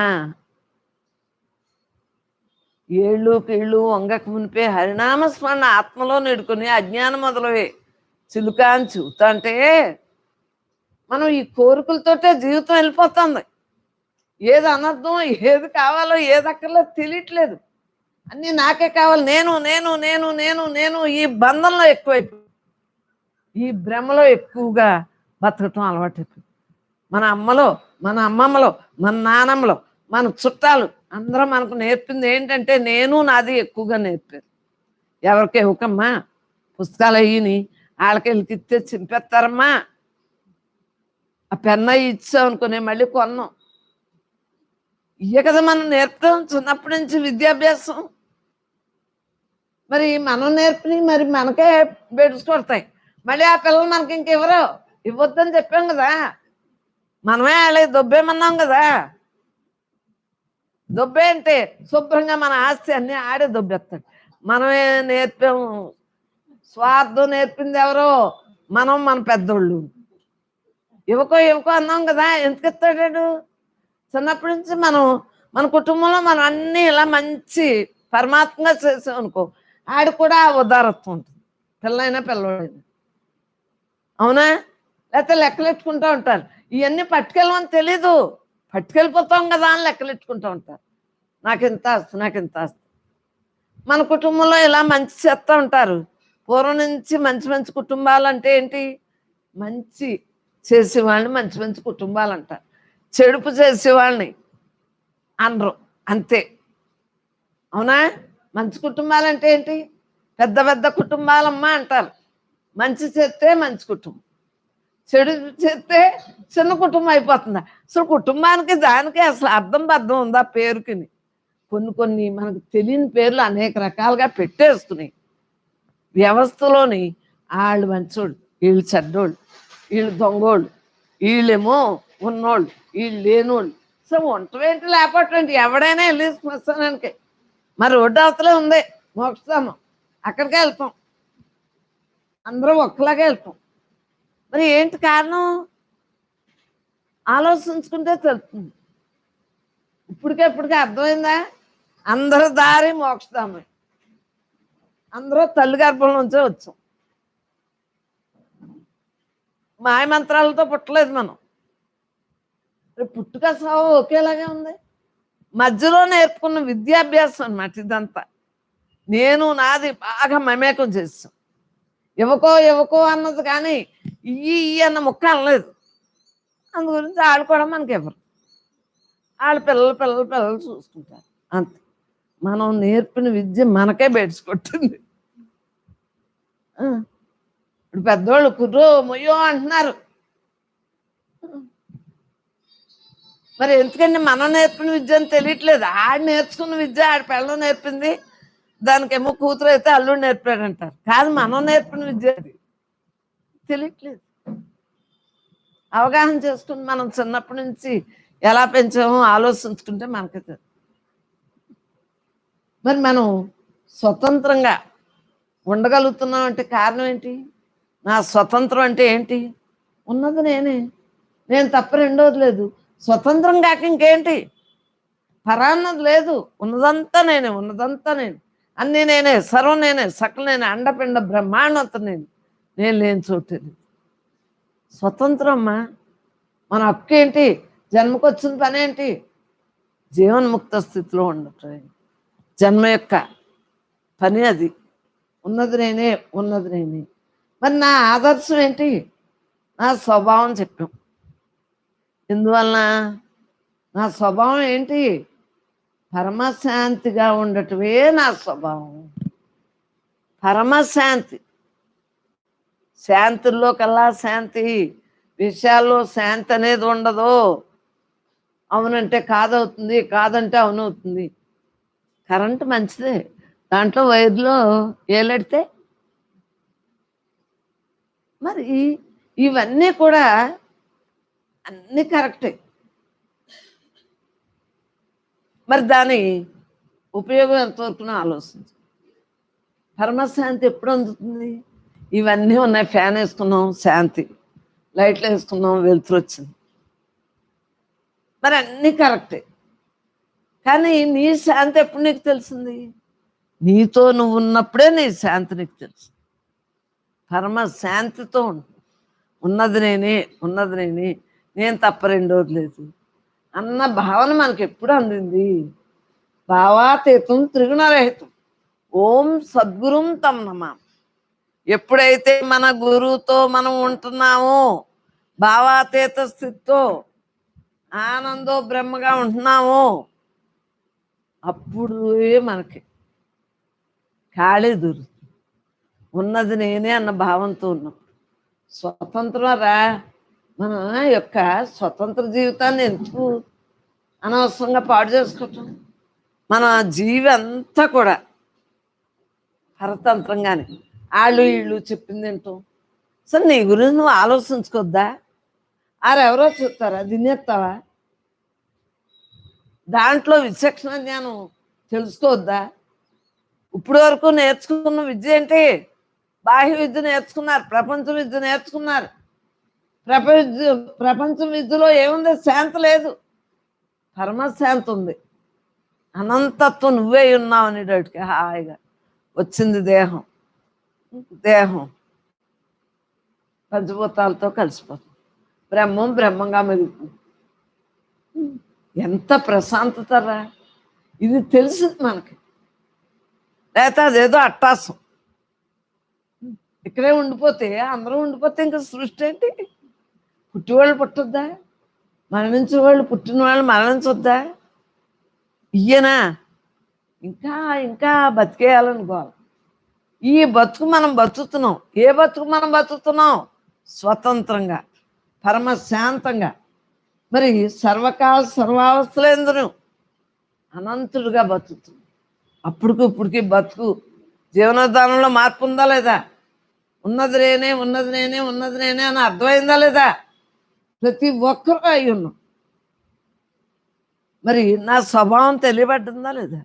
ఏళ్ళు కీళ్ళు వంగక మునిపే హరినామస్మరణ ఆత్మలో నెడుకొని అజ్ఞానం మొదలవే చిలుక అని చెబుతా అంటే మనం ఈ కోరికలతోటే జీవితం వెళ్ళిపోతుంది. ఏది అనర్థం, ఏది కావాలో ఏది అక్కర్లేదు తెలియట్లేదు. అన్నీ నాకే కావాలి. నేను ఈ బంధంలో ఎక్కువైపోయింది. ఈ భ్రమలో ఎక్కువగా బతకటం అలవాటైపోయింది. మన అమ్మలో, మన అమ్మమ్మలో, మన నానమ్మలో, మన చుట్టాలు అందరూ మనకు నేర్పింది ఏంటంటే నేను నాది ఎక్కువగా నేర్పారు. ఎవరికి ఇవ్వకమ్మా, పుస్తకాలు అయ్యిని వాళ్ళకి వెళ్ళి ఇస్తే చింపేస్తారమ్మా. ఆ పెన్న ఇచ్చాం అనుకునే మళ్ళీ కొన్నాం. ఇయ్య కదా మనం నేర్పడం చిన్నప్పటి నుంచి విద్యాభ్యాసం. మరి మనం నేర్పి మరి మనకే బెడ్స్ కొడతాయి. మళ్ళీ ఆ పిల్లలు మనకి ఇంకెవరో ఇవ్వద్దని చెప్పాం కదా, మనమే వాళ్ళకి దొబ్బేమన్నాం కదా. దొబ్బే అంటే శుభ్రంగా మన ఆస్తి అన్నీ ఆడే దొబ్బేస్తాడు. మనమే నేర్పాము. స్వార్థం నేర్పింది ఎవరో? మనం, మన పెద్దోళ్ళు. ఇవ్వకో అన్నాం కదా, ఎందుకు ఇస్తాడాడు? చిన్నప్పటి నుంచి మనం మన కుటుంబంలో మనం అన్నీ ఇలా మంచి పరమాత్మగా చేసాం అనుకో, ఆడు కూడా ఆ ఉదారత్వం ఉంటుంది, పిల్లైనా పిల్లవాడైనా. అవునా? లేకపోతే లెక్కలెట్టుకుంటూ ఉంటారు. ఇవన్నీ పట్టుకెళ్ళమని తెలీదు, పట్టుకెళ్ళిపోతాం కదా అని లెక్కలెట్టుకుంటూ ఉంటారు. నాకు ఇంత ఆస్తి, నాకు ఇంత ఆస్తి. మన కుటుంబంలో ఇలా మంచి చేస్తూ ఉంటారు. పూర్వం నుంచి మంచి మంచి కుటుంబాలు అంటే ఏంటి? మంచి చేసేవాళ్ళని మంచి మంచి కుటుంబాలు అంటారు. చెడుపు చేసేవాళ్ళని అనరు, అంతే. అవునా? మంచి కుటుంబాలు అంటే ఏంటి? పెద్ద పెద్ద కుటుంబాలమ్మా అంటారు. మంచి చేస్తే మంచి కుటుంబం, చెడు చేస్తే చిన్న కుటుంబం అయిపోతుందా? అసలు కుటుంబానికి దానికి అసలు అర్థం బద్దం ఉందా? పేరుకిని కొన్ని కొన్ని మనకు తెలియని పేర్లు అనేక రకాలుగా పెట్టేసుకుని వ్యవస్థలోని వాళ్ళు మంచోళ్ళు, వీళ్ళు చెడ్డోళ్ళు, వీళ్ళు దొంగోళ్ళు, వీళ్ళేమో ఉన్నోళ్ళు, వీళ్ళు లేనోళ్ళు. సో వంటవేంటి లేకపోవటం ఎవడైనా వెళ్ళి శ్మశానానికి మరి రోడ్డు అవతలే ఉంది మోక్షధామం, అక్కడికే వెళ్తాం. అందరూ ఒక్కలాగే వెళ్తాం. మరి ఏంటి కారణం? ఆలోచించుకుంటే తెలుస్తుంది. ఇప్పటికే అర్థమైందా? అందరూ దారి మోక్షధామే, అందరూ తల్లి గర్భం నుంచే వచ్చాం. మాయమంత్రాలతో పుట్టలేదు మనం. పుట్టుక సావు ఒకేలాగే ఉంది. మధ్యలో నేర్పుకున్న విద్యాభ్యాసం అన్నమాట ఇదంతా. నేను నాది బాగా మమేకం చేస్తాం. ఇవ్వకో అన్నది కానీ ఇయ్యి అన్న ముక్క అనలేదు. అందు గురించి వాళ్ళు కూడా మనకి ఇవ్వరు. వాళ్ళ పిల్లలు చూసుకుంటారు, అంతే. మనం నేర్పిన విద్య మనకే బెడ్స్ కొట్టింది. ఇప్పుడు పెద్దోళ్ళు కుర్రో మొయ్యో అంటున్నారు. మరి ఎందుకంటే మనం నేర్పిన విద్య అని తెలియట్లేదు. ఆడు నేర్చుకున్న విద్య ఆడ పిల్లలు నేర్పింది, దానికేమో కూతురు అయితే అల్లుడు నేర్పాడంటారు. కాదు, మనం నేర్పిన విద్య అది తెలియట్లేదు. అవగాహన చేసుకుని మనం చిన్నప్పటి నుంచి ఎలా పెంచామో ఆలోచించుకుంటే మనకి తెలుసు. మరి మనం స్వతంత్రంగా ఉండగలుగుతున్నాం అంటే కారణం ఏంటి? నా స్వతంత్రం అంటే ఏంటి? ఉన్నది నేనే, నేను తప్ప రెండోది లేదు. స్వతంత్రం కాక ఇంకేంటి? పరాన్నది లేదు, ఉన్నదంతా నేనే, అన్నీ నేనే, సర్వం నేనే, సకల నేనే, అండపిండ బ్రహ్మాండంతో నేను లేని చోటు స్వతంత్రం. అమ్మా మన హక్కు ఏంటి? జన్మకొచ్చిన పని ఏంటి? జీవన్ముక్త స్థితిలో ఉండటం జన్మ యొక్క పని. అది ఉన్నది నేనే. మరి నా ఆదర్శం ఏంటి? నా స్వభావం చెప్పాం. ఎందువలన? నా స్వభావం ఏంటి? పరమశాంతిగా ఉండటమే నా స్వభావం. పరమశాంతి. శాంతుల్లో కల్లా శాంతి, విషయాల్లో శాంతి అనేది ఉండదు. అవునంటే కాదవుతుంది, కాదంటే అవునవుతుంది. కరెంటు మంచిదే, దాంట్లో వైర్లో ఏలెడితే మరి ఇవన్నీ కూడా అన్నీ కరెక్టే. మరి దాని ఉపయోగం ఎంతవరకు ఆలోచించు. పరమశాంతి ఎప్పుడు అందుతుంది? ఇవన్నీ ఉన్నాయి. ఫ్యాన్ వేసుకున్నాం శాంతి, లైట్లు వేసుకున్నాం వెలుతురు వచ్చింది, మరి అన్నీ కరెక్టే. కానీ నీ శాంతి ఎప్పుడు నీకు తెలిసింది? నీతో నువ్వు ఉన్నప్పుడే నీ శాంతి నీకు తెలుసు. పరమశాంతితో ఉన్నది నేనే, నేను తప్ప రెండోది లేదు అన్న భావన మనకి ఎప్పుడు అందింది? భావాతీతం త్రిగుణరహితం ఓం సద్గురుం తం నమామి. ఎప్పుడైతే మన గురువుతో మనం ఉంటున్నామో భావాతీత స్థితితో ఆనందో బ్రహ్మగా ఉంటున్నాము, అప్పుడు మనకి ఖాళీ దొరుకుతుంది. ఉన్నది నేనే అన్న భావంతో ఉన్నప్పుడు స్వతంత్రం రా. మన యొక్క స్వతంత్ర జీవితాన్ని ఎందుకు అనవసరంగా పాడు చేసుకోవటం? మన జీవి అంతా కూడా పరతంత్రంగానే వాళ్ళు వీళ్ళు చెప్పింది ఏంటో. సరే నీ గురించి నువ్వు ఆలోచించుకోద్దా? ఆరెవరో చెప్తారా, తినేస్తావా? దాంట్లో విచక్షణ జ్ఞానం తెలుసుకోవద్దా? ఇప్పుడు వరకు నేర్చుకున్న విద్య ఏంటి? బాహ్య విద్య నేర్చుకున్నారు, ప్రపంచ విద్య నేర్చుకున్నారు. ప్రపంచ విద్యలో ఏముంది? శాంతి లేదు, పరమశాంతి ఉంది. అనంతత్వం నువ్వే ఉన్నావు అనేటట్టుగా హాయిగా వచ్చింది దేహం. దేహం పంచభూతాలతో కలిసిపోతుంది, బ్రహ్మం బ్రహ్మంగా మెలుగుతుంది. ఎంత ప్రశాంతత రా! ఇది తెలిసింది మనకి. లేకపోతే అదేదో అట్టాసం. ఇక్కడే ఉండిపోతే, అందరూ ఉండిపోతే ఇంకా సృష్టి ఏంటి? పుట్టివాళ్ళు పుట్టొద్దా? మరణించిన వాళ్ళు, పుట్టిన వాళ్ళు మరణించొద్దా? ఇయ్యనా ఇంకా ఇంకా బతికేయాలనుకోవాలి. ఈ బతుకు మనం బతుకుతున్నాం. ఏ బతుకు మనం బతుకుతున్నాం? స్వతంత్రంగా, పరమశాంతంగా. మరి సర్వకాల సర్వావస్థలందరూ అనంతుడుగా బతుకుతున్నాం. అప్పటికి ఇప్పటికి బతుకు జీవనోద్ధానంలో మార్పు ఉందా లేదా? ఉన్నది నేనే, ఉన్నది నేనే, ఉన్నది నేనే అని అర్థమైందా లేదా? ప్రతి ఒక్కరూ అయి ఉన్నాం. మరి నా స్వభావం తెలియబడ్డిందా లేదా?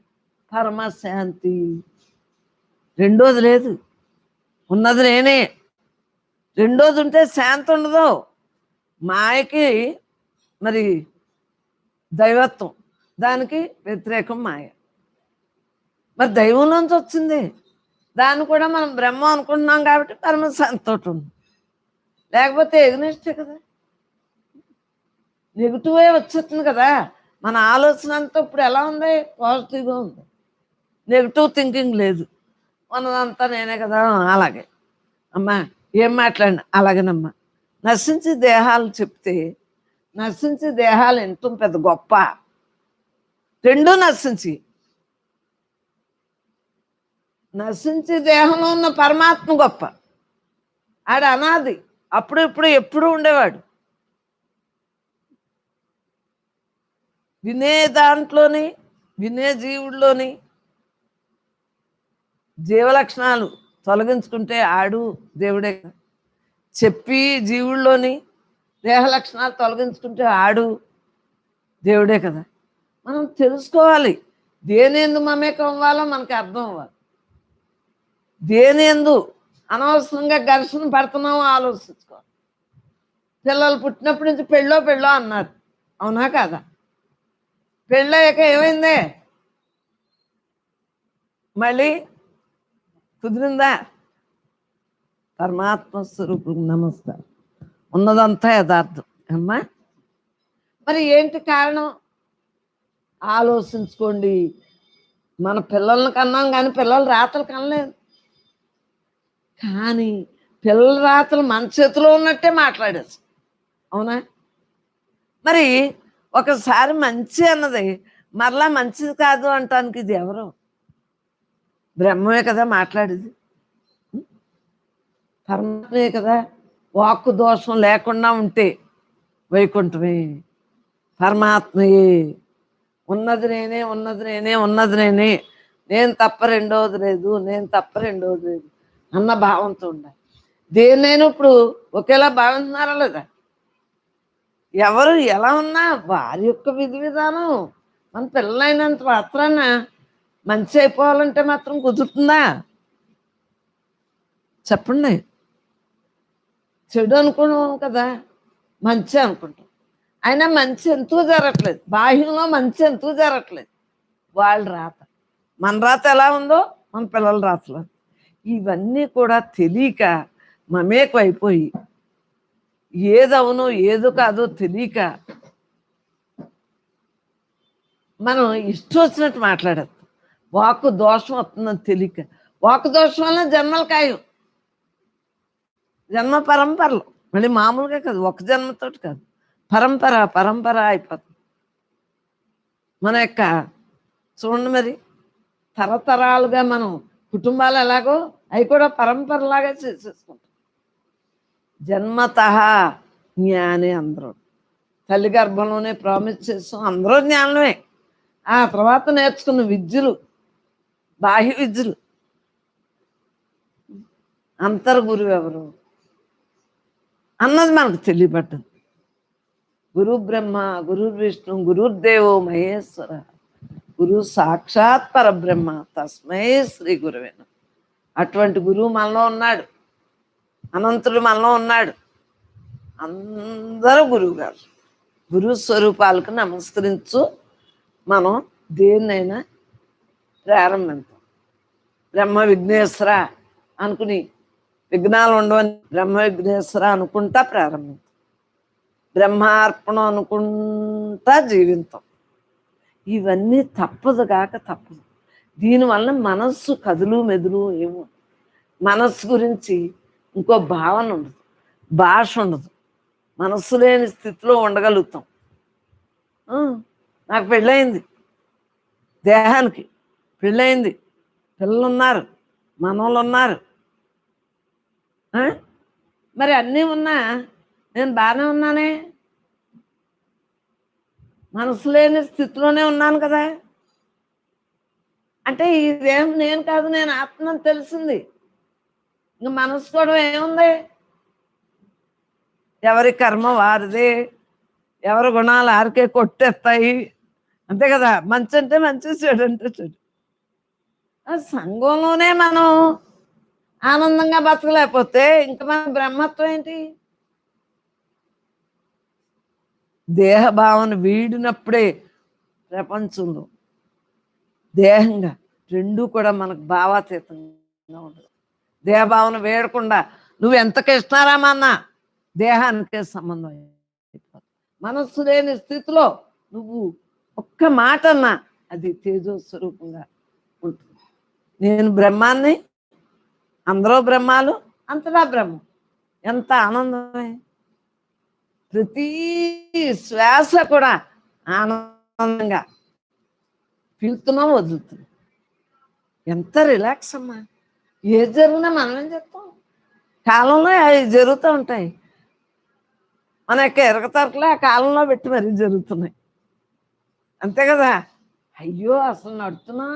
పరమశాంతి. రెండోది లేదు, ఉన్నది నేనే. రెండోది ఉంటే శాంతి ఉండదు. మాయకి మరి దైవత్వం, దానికి వ్యతిరేకం మాయ. మరి దైవంలోంచి వచ్చింది, దాన్ని కూడా మనం బ్రహ్మ అనుకుంటున్నాం కాబట్టి పరమశాంతితో ఉంది. లేకపోతే ఎగ్నిస్టే కదా, నెగిటివే వచ్చేస్తుంది కదా. మన ఆలోచన అంతా ఇప్పుడు ఎలా ఉంది? పాజిటివ్గా ఉంది, నెగిటివ్ థింకింగ్ లేదు. ఉన్నదంతా నేనే కదా. అలాగే అమ్మా ఏం మాట్లాడినా అలాగేనమ్మా. నశించి దేహాలు చెప్తే, నశించి దేహాలు ఎంతో పెద్ద గొప్ప. రెండూ నశించి దేహంలో ఉన్న పరమాత్మ గొప్ప. ఆడ అనాది, అప్పుడు ఇప్పుడు ఎప్పుడు ఉండేవాడు. వినే దాంట్లోని, వినే జీవుల్లోని జీవలక్షణాలు తొలగించుకుంటే ఆడు దేవుడే. చెప్పి జీవుల్లోని దేహ లక్షణాలు తొలగించుకుంటే ఆడు దేవుడే కదా. మనం తెలుసుకోవాలి, దేని ఎందు మమేకం అవ్వాలో మనకి అర్థం అవ్వాలి. దేని ఎందు అనవసరంగా ఘర్షణ పడుతున్నామో ఆలోచించుకోవాలి. పిల్లలు పుట్టినప్పటి నుంచి పెళ్ళో అన్నారు, అవునా కాదా? పెళ్ళయ్యాక ఏమైందే? మళ్ళీ కుదిరిందా? పరమాత్మ స్వరూపం నమస్కారం. ఉన్నదంతా యథార్థం అమ్మా. మరి ఏంటి కారణం? ఆలోచించుకోండి. మన పిల్లల్ని కన్నాం కానీ పిల్లల రాతలు కనలేదు. కానీ పిల్లల రాతలు మన చేతిలో ఉన్నట్టే మాట్లాడేసి, అవునా? మరి ఒకసారి మంచి అన్నది మరలా మంచిది కాదు అంటానికి ఇది ఎవరు? బ్రహ్మమే కదా మాట్లాడేది, పరమాత్మే కదా. వాక్కు దోషం లేకుండా ఉంటే వైకుంఠమే, పరమాత్మయే. ఉన్నది నేనే, ఉన్నది నేనే, ఉన్నది నేనే, నేను తప్ప రెండవది లేదు, నేను తప్ప రెండవది లేదు అన్న భావంతో ఉండాలి. దేన్నైనా ఇప్పుడు ఒకేలా భావిస్తున్నారా లేదా? ఎవరు ఎలా ఉన్నా వారి యొక్క విధి విధానం. మన పిల్లలైనంత మాత్రాన మంచి అయిపోవాలంటే మాత్రం కుదురుతుందా? చెప్పండి. చెడు అనుకున్నాం కదా, మంచి అనుకుంటాం. అయినా మంచి ఎందుకు జరగట్లేదు? బాహ్యంలో మంచి ఎందుకు జరగట్లేదు? వాళ్ళ రాత. మన రాత ఎలా ఉందో మన పిల్లల రాతలో. ఇవన్నీ కూడా తెలియక మమేకం అయిపోయి ఏదవునో ఏదో కాదో తెలియక మనం ఇష్టం వచ్చినట్టు మాట్లాడేస్తాం. వాక్కు దోషం వస్తుందని తెలియక. వాక్కు దోషం వల్ల జన్మలు ఖాయం, జన్మ పరంపరలు మళ్ళీ మామూలుగా కాదు, ఒక జన్మతోటి కాదు, పరంపర పరంపర అయిపోతుంది మన యొక్క. చూడండి మరి, తరతరాలుగా మనం కుటుంబాలు ఎలాగో అవి కూడా పరంపరలాగా చేసేసుకుంటాం. జన్మత జ్ఞాని అందరూ, తల్లి గర్భంలోనే ప్రామిస్ చేస్తాం, అందరూ జ్ఞానమే. ఆ తర్వాత నేర్చుకున్న విద్యలు, బాహ్య విద్యలు. అంతర్గురువు ఎవరు అన్నది మనకు తెలియబడ్డది. గురు బ్రహ్మ, గురు విష్ణు, గురుర్దేవో మహేశ్వర, గురు సాక్షాత్ పరబ్రహ్మ, తస్మై శ్రీ గురువే నమః. అటువంటి గురువు మనలో ఉన్నాడు, అనంతుడు మనలో ఉన్నాడు. అందరూ గురువు గారు, గురు స్వరూపాలకు నమస్కరించు మనం దేన్నైనా ప్రారంభించాం. బ్రహ్మ విఘ్నేశ్వర అనుకుని, విఘ్నాలు ఉండవని బ్రహ్మ విఘ్నేశ్వర అనుకుంటా ప్రారంభించాం. బ్రహ్మార్పణం అనుకుంటా జీవితం. ఇవన్నీ తప్పదు కాక తప్పదు. దీనివల్ల మనస్సు కదులు మెదులు ఏమో, మనస్సు గురించి ఇంకో భావన ఉండదు, భాష ఉండదు, మనస్సు లేని స్థితిలో ఉండగలుగుతాం. నాకు పెళ్ళయింది, దేహానికి పెళ్ళయింది, పిల్లలు ఉన్నారు, మనవలు ఉన్నారు. మరి అన్నీ ఉన్నా నేను బాగానే ఉన్నానే, మనసు లేని స్థితిలోనే ఉన్నాను కదా. అంటే ఇదేం నేను కాదు, నేను ఆత్మని తెలిసింది. ఇంక మనసు కూడా ఏముంది, ఎవరి కర్మ వారిదే, ఎవరి గుణాలు ఆరికే కొట్టేస్తాయి, అంతే కదా. మంచి అంటే మంచి, చెడు అంటే చెడు. ఆ సంఘంలోనే మనం ఆనందంగా బతకలేకపోతే ఇంకా మన బ్రహ్మత్వం ఏంటి? దేహభావన వీడినప్పుడే ప్రపంచంలో దేహంగా రెండూ కూడా మనకు భావాతీతంగా ఉండదు. దేహభావన వేడకుండా నువ్వు ఎంత కృష్ణారామన్నా దేహానికే సంబంధం అయిపోతుంది. మనస్సు లేని స్థితిలో నువ్వు ఒక్క మాట అన్నా అది తేజస్వరూపంగా ఉంటుంది. నేను బ్రహ్మాన్ని, అందరూ బ్రహ్మాలు, అంతటా బ్రహ్మం. ఎంత ఆనందమే. ప్రతి శ్వాస కూడా ఆనందంగా పీలుతున్నాం, వదులుతున్నాం. ఎంత రిలాక్స్ అమ్మా. ఏది జరిగినా మనం ఏం చెప్తాం, కాలంలో అవి జరుగుతూ ఉంటాయి. మన యొక్క ఎరగతరకులే ఆ కాలంలో పెట్టి మరీ జరుగుతున్నాయి, అంతే కదా. అయ్యో అసలు నడుతున్నా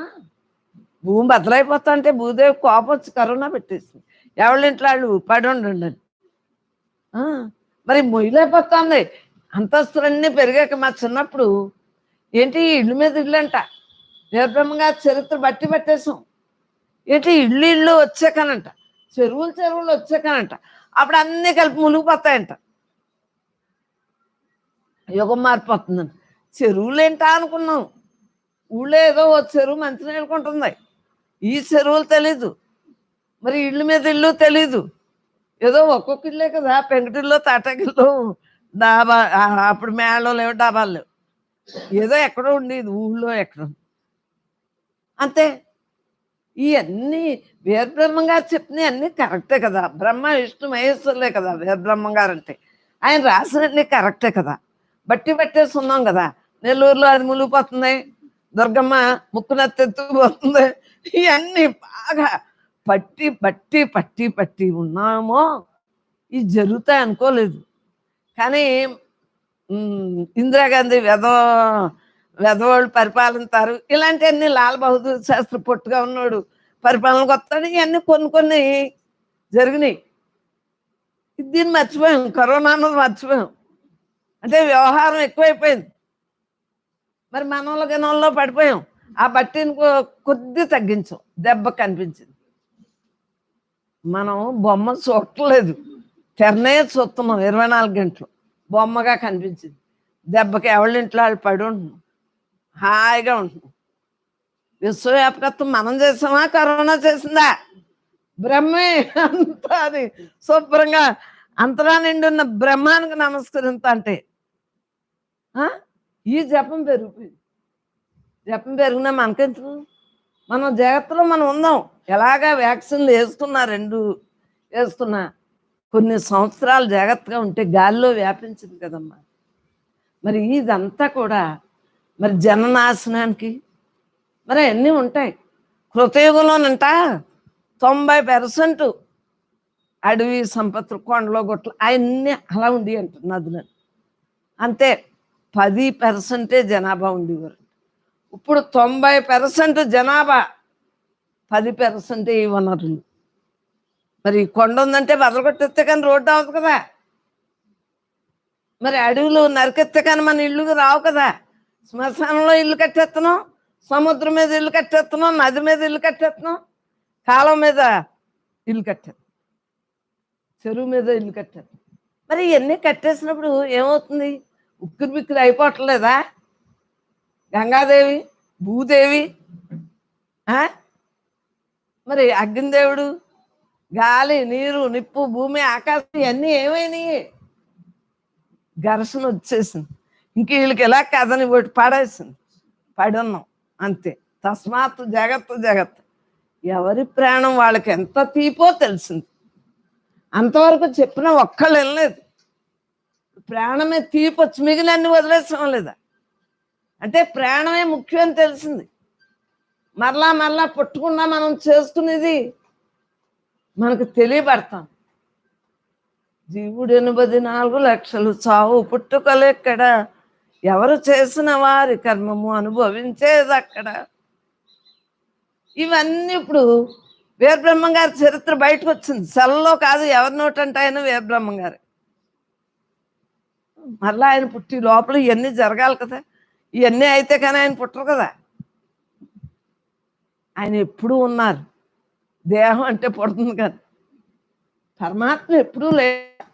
భూమి బద్దలైపోతా అంటే భూదేవి కోపం వచ్చి కరోనా పెట్టేసింది. ఎవరి ఇంట్లో వాళ్ళు పడి ఉండండి. మరి మొయ్యలేకపోతుంది. అంతస్తులన్నీ పెరిగాక మా చిన్నప్పుడు ఏంటి ఇళ్ళ మీద ఇల్లు అంట, వీరబ్రహ్మంగా చరిత్ర బట్టి పెట్టేసాం. ఏంటి ఇళ్ళు వచ్చాకనంట, చెరువులు వచ్చాకనంట, అప్పుడు అన్నీ కలిపి మునిగిపోతాయంట. యుగం మారిపోతుందండి. చెరువులు ఏంటా అనుకున్నాం. ఊళ్ళో ఏదో ఓ చెరువు మంచినీళ్ళకు ఉంటుంది, ఈ చెరువులు తెలీదు. మరి ఇళ్ళ మీద ఇల్లు తెలీదు. ఏదో ఒక్కొక్క ఇల్లే కదా, పెంకుటిల్లో తాటాకిల్లో డాబా, అప్పుడు మేళలో లేవు, డాబాలు లేవు, ఏదో ఎక్కడో ఉండేది ఊళ్ళో ఎక్కడో, అంతే. ఇవన్నీ వీరబ్రహ్మం గారు చెప్పినవి అన్నీ కరెక్టే కదా. బ్రహ్మ విష్ణు మహేశ్వరులే కదా వీరబ్రహ్మం గారు అంటే. ఆయన రాసినన్ని కరెక్టే కదా. బట్టి పట్టేసి ఉన్నాం కదా. నెల్లూరులో అది మునిగిపోతుంది, దుర్గమ్మ ముక్కునెత్తెత్తుకుపోతుంది, ఇవన్నీ బాగా పట్టి ఉన్నామో ఇవి జరుగుతాయి అనుకోలేదు. కానీ ఇందిరాగాంధీ వెధవాళ్ళు పరిపాలిస్తారు, ఇలాంటివన్నీ లాల్ బహదూర్ శాస్త్రి పొట్టుగా ఉన్నాడు పరిపాలనకు వస్తాడు, ఇవన్నీ కొన్ని జరిగినాయి. దీన్ని మర్చిపోయాం, కరోనా అన్నది మర్చిపోయాం. అంటే వ్యవహారం ఎక్కువైపోయింది. మరి మనలో పడిపోయాం. ఆ బట్టిని కొద్ది తగ్గించాం, దెబ్బ కనిపించింది. మనం బొమ్మ చూడలేదు, తెరనే చూస్తున్నాం 24 గంటలు, బొమ్మగా కనిపించింది. దెబ్బకి ఎవరింట్లో వాళ్ళు పడి ఉంటున్నాం, హాయిగా ఉంటున్నాం. విశ్వవ్యాపకత్వం మనం చేసామా, కరోనా చేసిందా? బ్రహ్మే అంతా అది శుభ్రంగా అంతరా నిండి ఉన్న బ్రహ్మానికి నమస్కరింత అంటే ఈ జపం పెరిగిపోయింది. జపం పెరిగినా మనకెందుకు, మనం జాగ్రత్తలో మనం ఉందాం. ఎలాగా వ్యాక్సిన్లు వేస్తున్నా, 2 వేస్తున్నా, కొన్ని సంవత్సరాలు జాగ్రత్తగా ఉంటే గాలిలో వ్యాపించింది కదమ్మా. మరి ఇదంతా కూడా మరి జననాశనానికి మరి అన్నీ ఉంటాయి. కృతయుగంలోనంట 90% అడవి సంపత్తులు, కొండలు గుట్టలు అవన్నీ అలా ఉండి అంట నదులని. అంతే 10% జనాభా ఉండేవారు. ఇప్పుడు 90% జనాభా, 10% ఈ వనరులు. మరి కొండ ఉందంటే బదలగొట్టేస్తే కానీ రోడ్డు అవ్వదు కదా. మరి అడవులు నరికెత్తే కానీ మన ఇల్లు రావు కదా. శ్మశానంలో ఇల్లు కట్టేస్తున్నాం, సముద్రం మీద ఇల్లు కట్టేస్తున్నాం, నది మీద ఇల్లు కట్టేస్తున్నాం, కాలం మీద ఇల్లు కట్టేస్తున్నాం, చెరువు మీద ఇల్లు కట్టేస్తున్నాం. మరి ఇవన్నీ కట్టేసినప్పుడు ఏమవుతుంది? ఉక్కిరి బిక్కిరి అయిపోవట్లేదా? గంగాదేవి, భూదేవి, మరి అగ్నిదేవుడు, గాలి, నీరు, నిప్పు, భూమి, ఆకాశం ఇవన్నీ ఏమైనాయి? ఘర్షణ వచ్చేసింది. ఇంక వీళ్ళకి ఎలా కథని ఒకటి పడేసింది, పడి ఉన్నాం అంతే. తస్మాత్ జగత్తు. ఎవరి ప్రాణం వాళ్ళకి ఎంత తీపో తెలిసింది. అంతవరకు చెప్పినా ఒక్కళ్ళు వినలేదు. ప్రాణమే తీపొచ్చి మిగిలినన్ని వదిలేసాం లేదా అంటే ప్రాణమే ముఖ్యం అని తెలిసింది. మరలా పుట్టకుండా మనం చేసుకునేది మనకు తెలియబడతాం. జీవుడు 84 లక్షలు, చావు పుట్టుకలెక్కడ, ఎవరు చేసిన వారి కర్మము అనుభవించేది అక్కడ. ఇవన్నీ ఇప్పుడు వీరబ్రహ్మం గారి చరిత్ర బయటకు వచ్చింది. సెలలో కాదు, ఎవరి నోటంటే ఆయన వీరబ్రహ్మం గారు. మళ్ళీ ఆయన పుట్టి లోపల ఇవన్నీ జరగాలి కదా. ఇవన్నీ అయితే కానీ ఆయన పుట్టరు కదా. ఆయన ఎప్పుడూ ఉన్నారు. దేహం అంటే పుడుతుంది కదా. పరమాత్మ ఎప్పుడూ లేడా?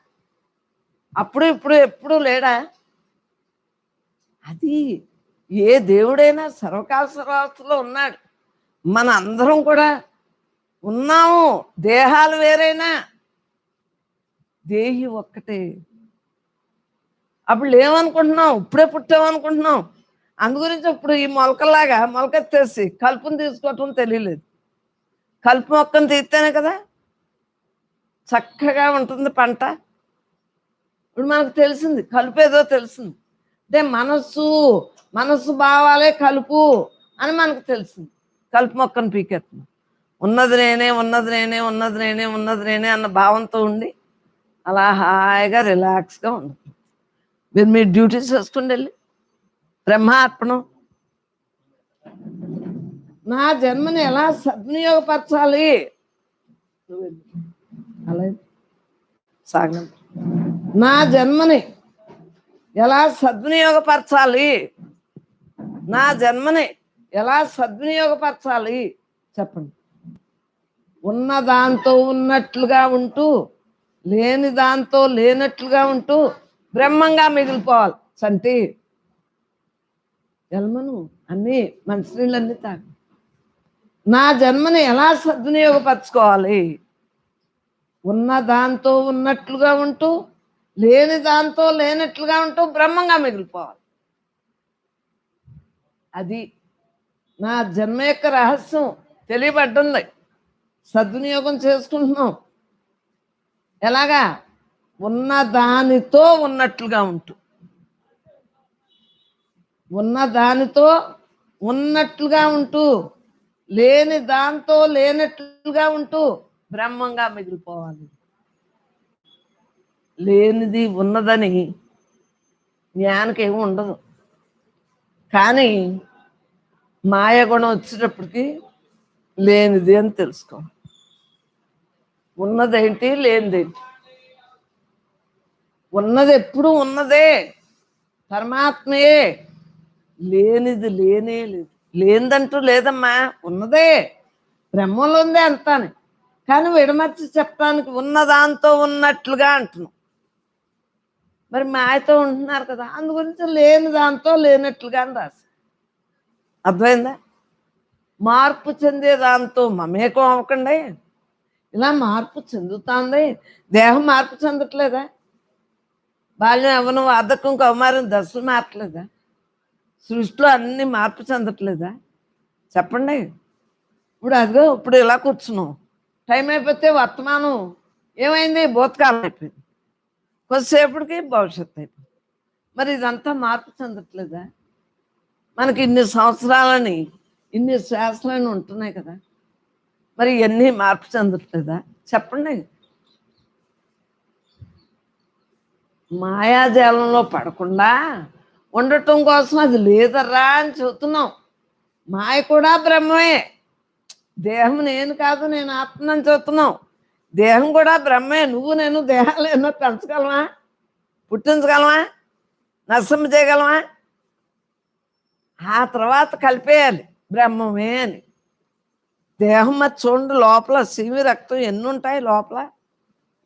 అప్పుడు ఇప్పుడు ఎప్పుడూ లేడా? అది ఏ దేవుడైనా సర్వకాల సర్వావస్థలో ఉన్నాడు. మన అందరం కూడా ఉన్నాము. దేహాలు వేరైనా దేహి ఒక్కటే. అప్పుడు ఏమనుకుంటున్నాం? ఇప్పుడే పుట్టామనుకుంటున్నాం. అందుగురించి ఇప్పుడు ఈ మొలకల్లాగా మొలకెత్తేసి కలుపుని తీసుకోవటం తెలియలేదు. కలుపు మొక్కను తీస్తేనే కదా చక్కగా ఉంటుంది పంట. ఇప్పుడు మనకు తెలిసింది కలుపు ఏదో తెలిసింది. అంటే మనస్సు భావాలే కలుపు అని మనకు తెలిసింది. కలుపు మొక్కను పీకెత్తున్నాం. ఉన్నది నేనే అన్న భావంతో ఉండి అలా హాయిగా రిలాక్స్గా ఉండదు. మీరు మీ డ్యూటీస్ చేసుకుని వెళ్ళి బ్రహ్మార్పణం. నా జన్మని ఎలా సద్వినియోగపరచాలి? అలా సాగం. నా జన్మని ఎలా సద్వినియోగపరచాలి? నా జన్మని ఎలా సద్వినియోగపరచాలి చెప్పండి. ఉన్న దాంతో ఉన్నట్లుగా ఉంటూ, లేని దాంతో లేనట్లుగా ఉంటూ బ్రహ్మంగా మిగిలిపోవాలి. సంటి ఎల్మను అన్నీ మంచినీళ్ళన్నీ తాగు. నా జన్మని ఎలా సద్వినియోగపరచుకోవాలి? ఉన్న దాంతో ఉన్నట్లుగా ఉంటూ, లేని దాంతో లేనట్లుగా ఉంటూ బ్రహ్మంగా మిగిలిపోవాలి. అది నా జన్మ యొక్క రహస్యం తెలియబడ్డంది. సద్వినియోగం చేసుకుంటున్నాం. ఎలాగా? ఉన్న దానితో ఉన్నట్లుగా ఉంటూ, ఉన్న దానితో ఉన్నట్లుగా ఉంటూ, లేని దాంతో లేనట్లుగా ఉంటూ బ్రహ్మంగా మిగిలిపోవాలి. లేనిది ఉన్నదని జ్ఞానికి ఏమి ఉండదు. కానీ మాయగుణం వచ్చేటప్పటికి లేనిది అని తెలుసుకోవాలి. ఉన్నదేంటి లేనిదేంటి? ఉన్నది ఎప్పుడు ఉన్నదే, పరమాత్మయే. లేనిది లేనే లేదు. లేనిదంటూ లేదమ్మా, ఉన్నదే. బ్రహ్మంలో ఉందే అంతానే. కానీ విడమర్చి చెప్పడానికి ఉన్నదాంతో ఉన్నట్లుగా అంటున్నాం. మరి మాయతో ఉంటున్నారు కదా, అందుగురించి లేని దాంతో లేనట్లుగా అని రాసి. అర్థమైందా? మార్పు చెందే దాంతో మమేకం అవ్వకండి. ఇలా మార్పు చెందుతుంది. దేహం మార్పు చెందట్లేదా? బాల్యం, యవ్వనం, వార్ధక్యం, కౌమారం దశలు మారట్లేదా? సృష్టిలో అన్ని మార్పు చెందట్లేదా? చెప్పండి. ఇప్పుడు అదిగో ఇప్పుడు ఇలా కూర్చున్నాం. టైం అయిపోతే వర్తమానం ఏమైంది? భూతకాలం అయిపోయింది. కొద్దిసేపటికి భవిష్యత్తు అయిపోయింది. మరి ఇదంతా మార్పు చెందట్లేదా? మనకి ఇన్ని సంవత్సరాలని ఇన్ని శ్వాసలని ఉంటున్నాయి కదా, మరి ఇవన్నీ మార్పు చెందట్లేదా? చెప్పండి. మాయాజాలంలో పడకుండా ఉండటం కోసం అది లేదర్రా అని చెబుతున్నాం. మాయ కూడా బ్రహ్మమే. దేహం నేను కాదు, నేను ఆత్మని చెబుతున్నాం. దేహం కూడా బ్రహ్మే. నువ్వు నేను దేహాలు ఎన్నో పెంచగలమా? పుట్టించగలమా? నశింప చేయగలమా? ఆ తర్వాత కలిపేయాలి బ్రహ్మమే అని. దేహం మరి చూడండి, లోపల సిమి రక్తం ఎన్ని ఉంటాయి లోపల,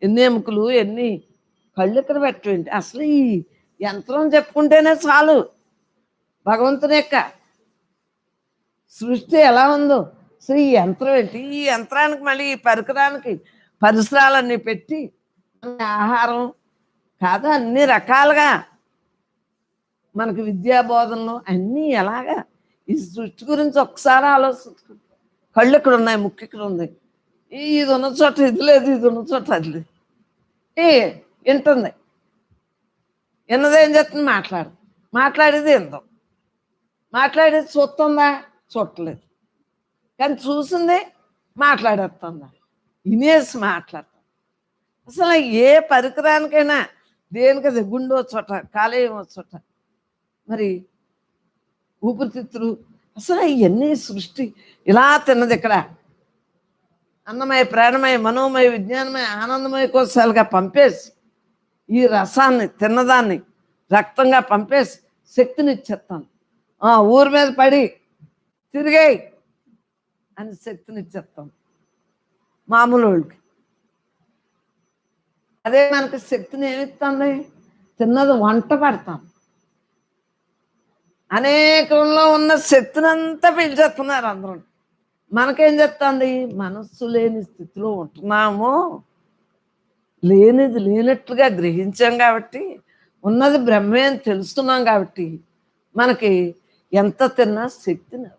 ఎన్ని ఎముకలు, ఎన్ని కళ్ళు ఇక్కడ పెట్టండి. అసలు ఈ యంత్రం చెప్పుకుంటేనే చాలు భగవంతుని యొక్క సృష్టి ఎలా ఉందో. అసలు ఈ యంత్రం ఏంటి? ఈ యంత్రానికి మళ్ళీ ఈ పరికరానికి పరిసరాలన్నీ పెట్టి ఆహారం కాదు అన్ని రకాలుగా మనకు విద్యా బోధనలు అన్నీ ఎలాగా ఈ సృష్టి గురించి ఒకసారి ఆలోచించుకుంటాం. కళ్ళు ఇక్కడ ఉన్నాయి, ముక్కు ఇక్కడ ఉంది, ఇది ఉన్న చోట ఇది లేదు, ఇది ఉన్న చోట అది లేదు. వింటుంది, విన్నదేం చేస్తుంది? మాట్లాడేది విందాం. మాట్లాడేది చూస్తుందా? చూడలేదు. కానీ చూసింది మాట్లాడేస్తుందా? వినేసి మాట్లాడతాం. అసలు ఏ పరికరానికైనా దేనికది గుండె చోట, కాలేయం చోట, మరి ఊపిరితిత్తులు, అసలు ఇవన్నీ సృష్టి ఇలా తిన్నది ఇక్కడ అన్నమయ, ప్రాణమయ, మనోమయ, విజ్ఞానమయ, ఆనందమయ కోశాలుగా పంపేసి ఈ రసాన్ని తిన్నదాన్ని రక్తంగా పంపేసి శక్తిని ఇచ్చేస్తాను. ఊరి మీద పడి తిరిగాయి అని శక్తిని ఇచ్చేస్తాం మామూలు వాళ్ళకి. అదే మనకి శక్తిని ఏమిస్తుంది? తిన్నది వంట పెడతాం. అనేకంలో ఉన్న శక్తిని అంతా పీల్చేస్తున్నారు అందరూ. మనకేం చెప్తుంది? మనస్సు లేని స్థితిలో ఉంటున్నాము, లేనిది లేనట్లుగా గ్రహించాం కాబట్టి, ఉన్నది బ్రహ్మే అని తెలుసుకున్నాం కాబట్టి మనకి ఎంత తిన్నా శక్తిని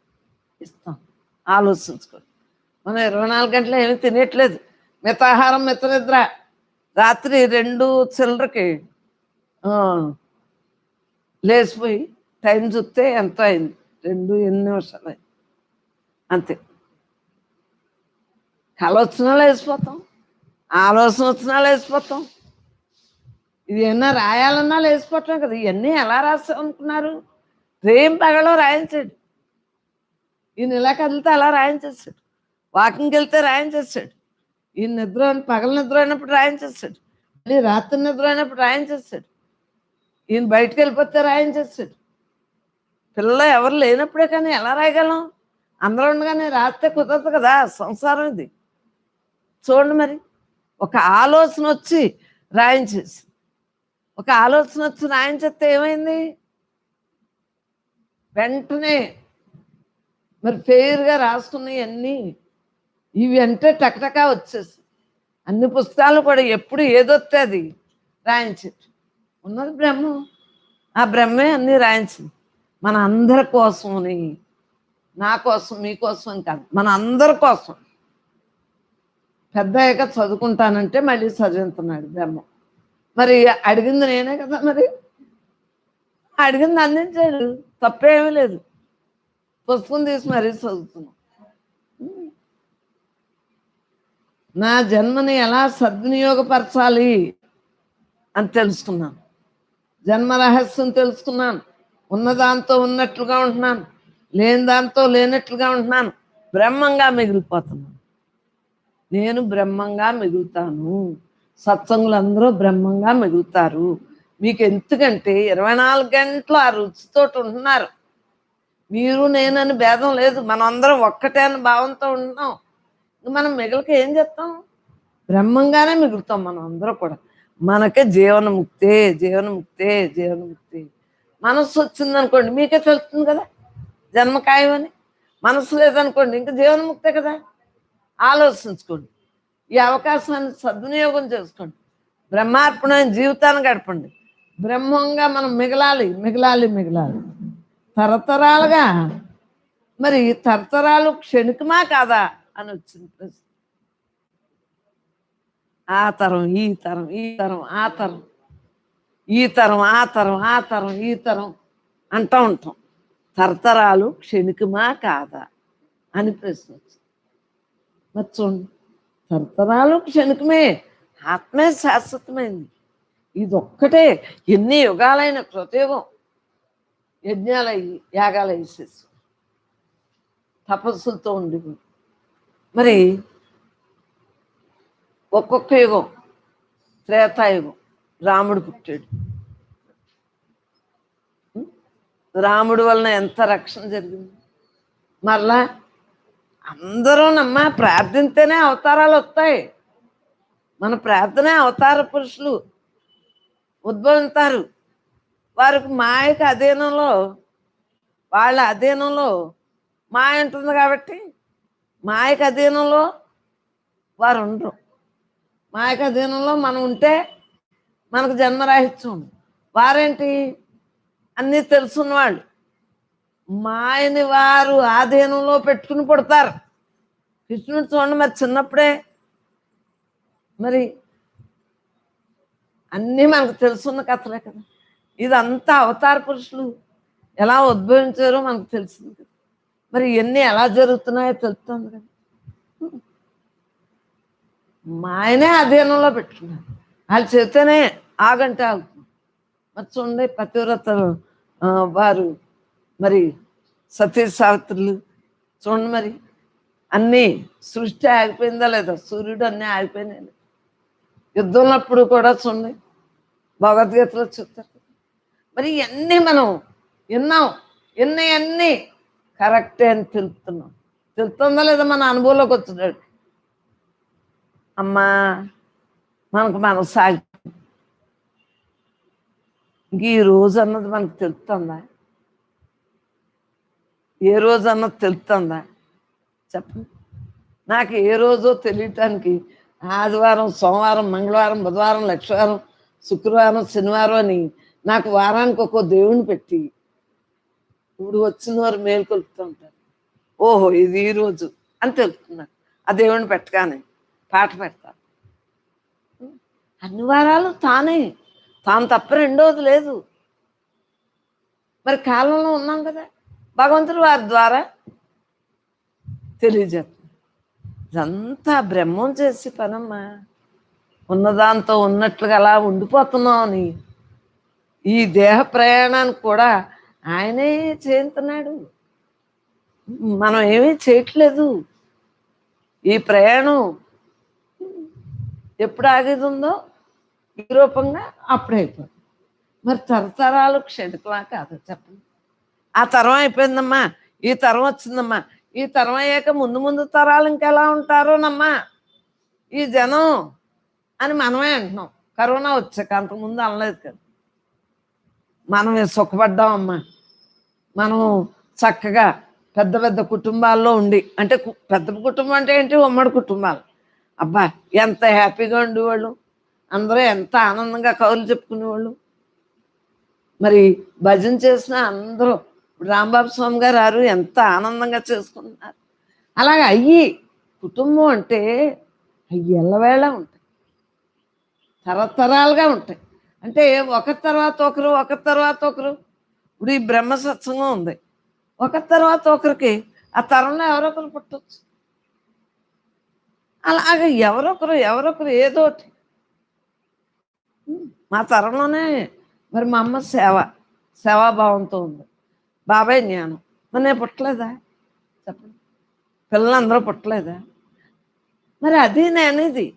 ఇస్తాం. ఆలోచించుకోండి. మనం 24 గంటలు ఏమీ తినేయట్లేదు. మితాహారం, మితనిద్ర. రాత్రి 2 చిల్లరకి లేచిపోయి టైం చూస్తే ఎంత అయింది? 2:08 అయింది అంతే. కళ వచ్చినా లేచిపోతాం, ఆలోచన వచ్చినా లేచిపోతాం. ఇది ఏమన్నా రాయాలన్నా లేచిపోవటం కదా. ఇవన్నీ ఎలా రాస్తాం అనుకున్నారు? రేం పగలో రాయించాడు. ఈయన ఇలా కదిలితే అలా రాయించేస్తాడు, వాకింగ్కి వెళ్తే రాయించేస్తాడు, ఈయన నిద్ర పగల నిద్ర అయినప్పుడు రాయించేస్తాడు, మళ్ళీ రాత్రి నిద్ర అయినప్పుడు రాయించేస్తాడు, ఈయన బయటకు వెళ్ళిపోతే రాయించేస్తాడు. పిల్లలు ఎవరు లేనప్పుడే కానీ ఎలా రాయగలం? అందరూ ఉండగానే రాస్తే కుదరదు కదా, సంసారం ఇది. చూడండి, మరి ఒక ఆలోచన వచ్చి రాయించేసి, ఒక ఆలోచన వచ్చి రాయించేస్తే ఏమైంది? వెంటనే మరి ఫెయిర్గా రాసుకున్నవి అన్నీ ఇవి అంటే టకటకా వచ్చేసి అన్ని పుస్తకాలు కూడా ఎప్పుడు ఏదొస్తే అది రాయించేది. ఉన్నది బ్రహ్మం, ఆ బ్రహ్మే అన్నీ రాయించింది మన అందరి కోసమని. నా కోసం, మీకోసం అని కాదు, మన అందరి కోసం. పెద్ద అయ్యాక చదువుకుంటానంటే మళ్ళీ చదువుతున్నాడు బ్రహ్మం. మరి అడిగింది నేనే కదా, మరి అడిగింది అందించాడు, తప్పేమీ లేదు. పుస్తకం తీసి మరీ చదువుతున్నాం. నా జన్మని ఎలా సద్వినియోగపరచాలి అని తెలుసుకున్నాను. జన్మ రహస్యం తెలుసుకున్నాను. ఉన్నదాంతో ఉన్నట్లుగా ఉంటున్నాను, లేని దాంతో లేనట్లుగా ఉంటున్నాను, బ్రహ్మంగా మిగిలిపోతున్నాను. నేను బ్రహ్మంగా మిగులుతాను. సత్సంగులందరూ బ్రహ్మంగా మిగులుతారు. మీకు ఎందుకంటే 24 గంటలు ఆ రుచితో ఉంటున్నారు. మీరు నేనని భేదం లేదు, మనం అందరం ఒక్కటే అని భావంతో ఉంటున్నాం. మనం మిగలక ఏం చేస్తాం? బ్రహ్మంగానే మిగులుతాం మనం అందరూ కూడా. మనకే జీవనముక్తే, జీవనముక్తే, జీవనముక్తి. మనస్సు వచ్చిందనుకోండి మీకే తెలుస్తుంది కదా జన్మ ఖాయమని. మనస్సు లేదనుకోండి ఇంకా జీవనముక్తే కదా. ఆలోచించుకోండి, ఈ అవకాశాన్ని సద్వినియోగం చేసుకోండి, బ్రహ్మార్పణమైన జీవితాన్ని గడపండి. బ్రహ్మంగా మనం మిగలాలి, మిగలాలి, మిగలాలి తరతరాలుగా. మరి తరతరాలు క్షణికమా కాదా అని వచ్చింది ప్రశ్న. ఆ తరం ఈ తరం ఈ తరం ఆ తరం ఈ తరం ఆ తరం ఆ తరం ఈ తరం అంటూ ఉంటాం. తరతరాలు క్షణికమా కాదా అని ప్రశ్న వచ్చింది. మరి చూడండి, తరతరాలు క్షణికమే, ఆత్మే శాశ్వతమైంది. ఇదొక్కటే ఎన్ని యుగాలైన కృతయుగం యజ్ఞాలయ్యి యాగాలు వేసేసి తపస్సులతో ఉండి మరి ఒక్కొక్క యుగం త్రేతాయుగం రాముడు పుట్టాడు. రాముడి వలన ఎంత రక్షణ జరిగింది. మరలా అందరూ ప్రార్థింతేనే అవతారాలు వస్తాయి. మన ప్రార్థనే అవతార పురుషులు ఉద్భవిస్తారు. వారికి మాయకు అధీనంలో, వాళ్ళ అధీనంలో మాయ ఉంటుంది కాబట్టి మాయకు అధీనంలో వారు ఉండరు. మాయకు అధీనంలో మనం ఉంటే మనకు జన్మరాహిత్యం. వారేంటి అన్నీ తెలుసున్న వాళ్ళు, మాయని వారు ఆధీనంలో పెట్టుకుని పుడతారు. కృష్ణుడు చూడండి, మరి చిన్నప్పుడే మరి అన్నీ మనకు తెలుసున్న కథలే కదా. ఇదంతా అవతార పురుషులు ఎలా ఉద్భవించారో మనకు తెలిసింది కదా. మరి ఇవన్నీ ఎలా జరుగుతున్నాయో తెలుస్తుంది కదా. మాయనే అధీనంలో పెట్టుకున్నారు. వాళ్ళు చెబితేనే ఆగంటే ఆగుతుంది. మరి చూడండి, పతివ్రతలు వారు మరి సతీ సావిత్రులు చూడండి, మరి అన్నీ సృష్టి ఆగిపోయిందా లేదా, సూర్యుడు అన్నీ ఆగిపోయినాయి. యుద్ధంలో కూడా చూడండి, భగవద్గీతలో చెప్తారు. మరి ఇవన్నీ మనం విన్నాం, అన్నీ కరెక్టే అని తెలుస్తుందా లేదా మన అనుభవంలోకి వచ్చినాడు. అమ్మా మనకు సాగి ఇంక ఈ రోజు అన్నది మనకు తెలుస్తుందా? ఏ రోజు అన్నది తెలుస్తుందా చెప్పండి. నాకు ఏ రోజో తెలియటానికి ఆదివారం, సోమవారం, మంగళవారం, బుధవారం, లక్షవారం, శుక్రవారం, శనివారం అని నాకు వారానికి ఒక్కో దేవుని పెట్టి ఇప్పుడు వచ్చిన వారు మేలుకొలుపుతూ ఉంటారు. ఓహో ఇది ఈ రోజు అని తెలుపుతున్నారు. ఆ దేవుని పెట్టగానే పాట పెడతారు. అన్ని వారాలు తాను తప్ప రెండోది లేదు. మరి కాలంలో ఉన్నాం కదా, భగవంతుడు వారి ద్వారా తెలియజేస్తుంది. ఇదంతా బ్రహ్మం చేసి పనమ్మా. ఉన్నదాంతో ఉన్నట్లుగా అలా ఉండిపోతున్నాం అని ఈ దేహ ప్రయాణానికి కూడా ఆయనే చేస్తున్నాడు. మనం ఏమీ చేయట్లేదు. ఈ ప్రయాణం ఎప్పుడు ఆగేది ఉందో ఈ రూపంగా అప్పుడే అయిపోతుంది. మరి తరతరాలు క్షణికమా కాదు చెప్పండి. ఆ తరం అయిపోయిందమ్మా, ఈ తరం వచ్చిందమ్మా. ఈ తరం అయ్యాక ముందు తరాలు ఇంకెలా ఉంటారోనమ్మా ఈ జనం అని మనమే అంటున్నాం. కరోనా వచ్చాక, అంతకుముందు అనలేదు కదా. మనం సుఖపడ్డామమ్మా. మనం చక్కగా పెద్ద పెద్ద కుటుంబాల్లో ఉండి, అంటే పెద్ద కుటుంబం అంటే ఏంటి, ఉమ్మడి కుటుంబాలు. అబ్బా ఎంత హ్యాపీగా ఉండేవాళ్ళు, అందరూ ఎంత ఆనందంగా కౌలు చెప్పుకునేవాళ్ళు. మరి భజన చేసిన అందరూ, రాంబాబు స్వామి గారు ఎంత ఆనందంగా చేసుకుంటున్నారు. అలాగే అయ్యి కుటుంబం అంటే అయ్యి ఎల్లవేళ ఉంటాయి, తరతరాలుగా ఉంటాయి. అంటే ఒకరి తర్వాత ఒకరు. ఇప్పుడు ఈ బ్రహ్మ సత్సంగం ఉంది, ఒకరి తర్వాత ఒకరికి ఆ తరంలో ఎవరొకరు పుట్టవచ్చు. అలాగే ఎవరొకరు ఏదోటి. మా తరంలోనే మరి మా అమ్మ సేవాభావంతో ఉంది, బాబాయ్ జ్ఞానం. మరి నేను పుట్టలేదా చెప్పండి, పిల్లలందరూ పుట్టలేదా? మరి అది నేనేది,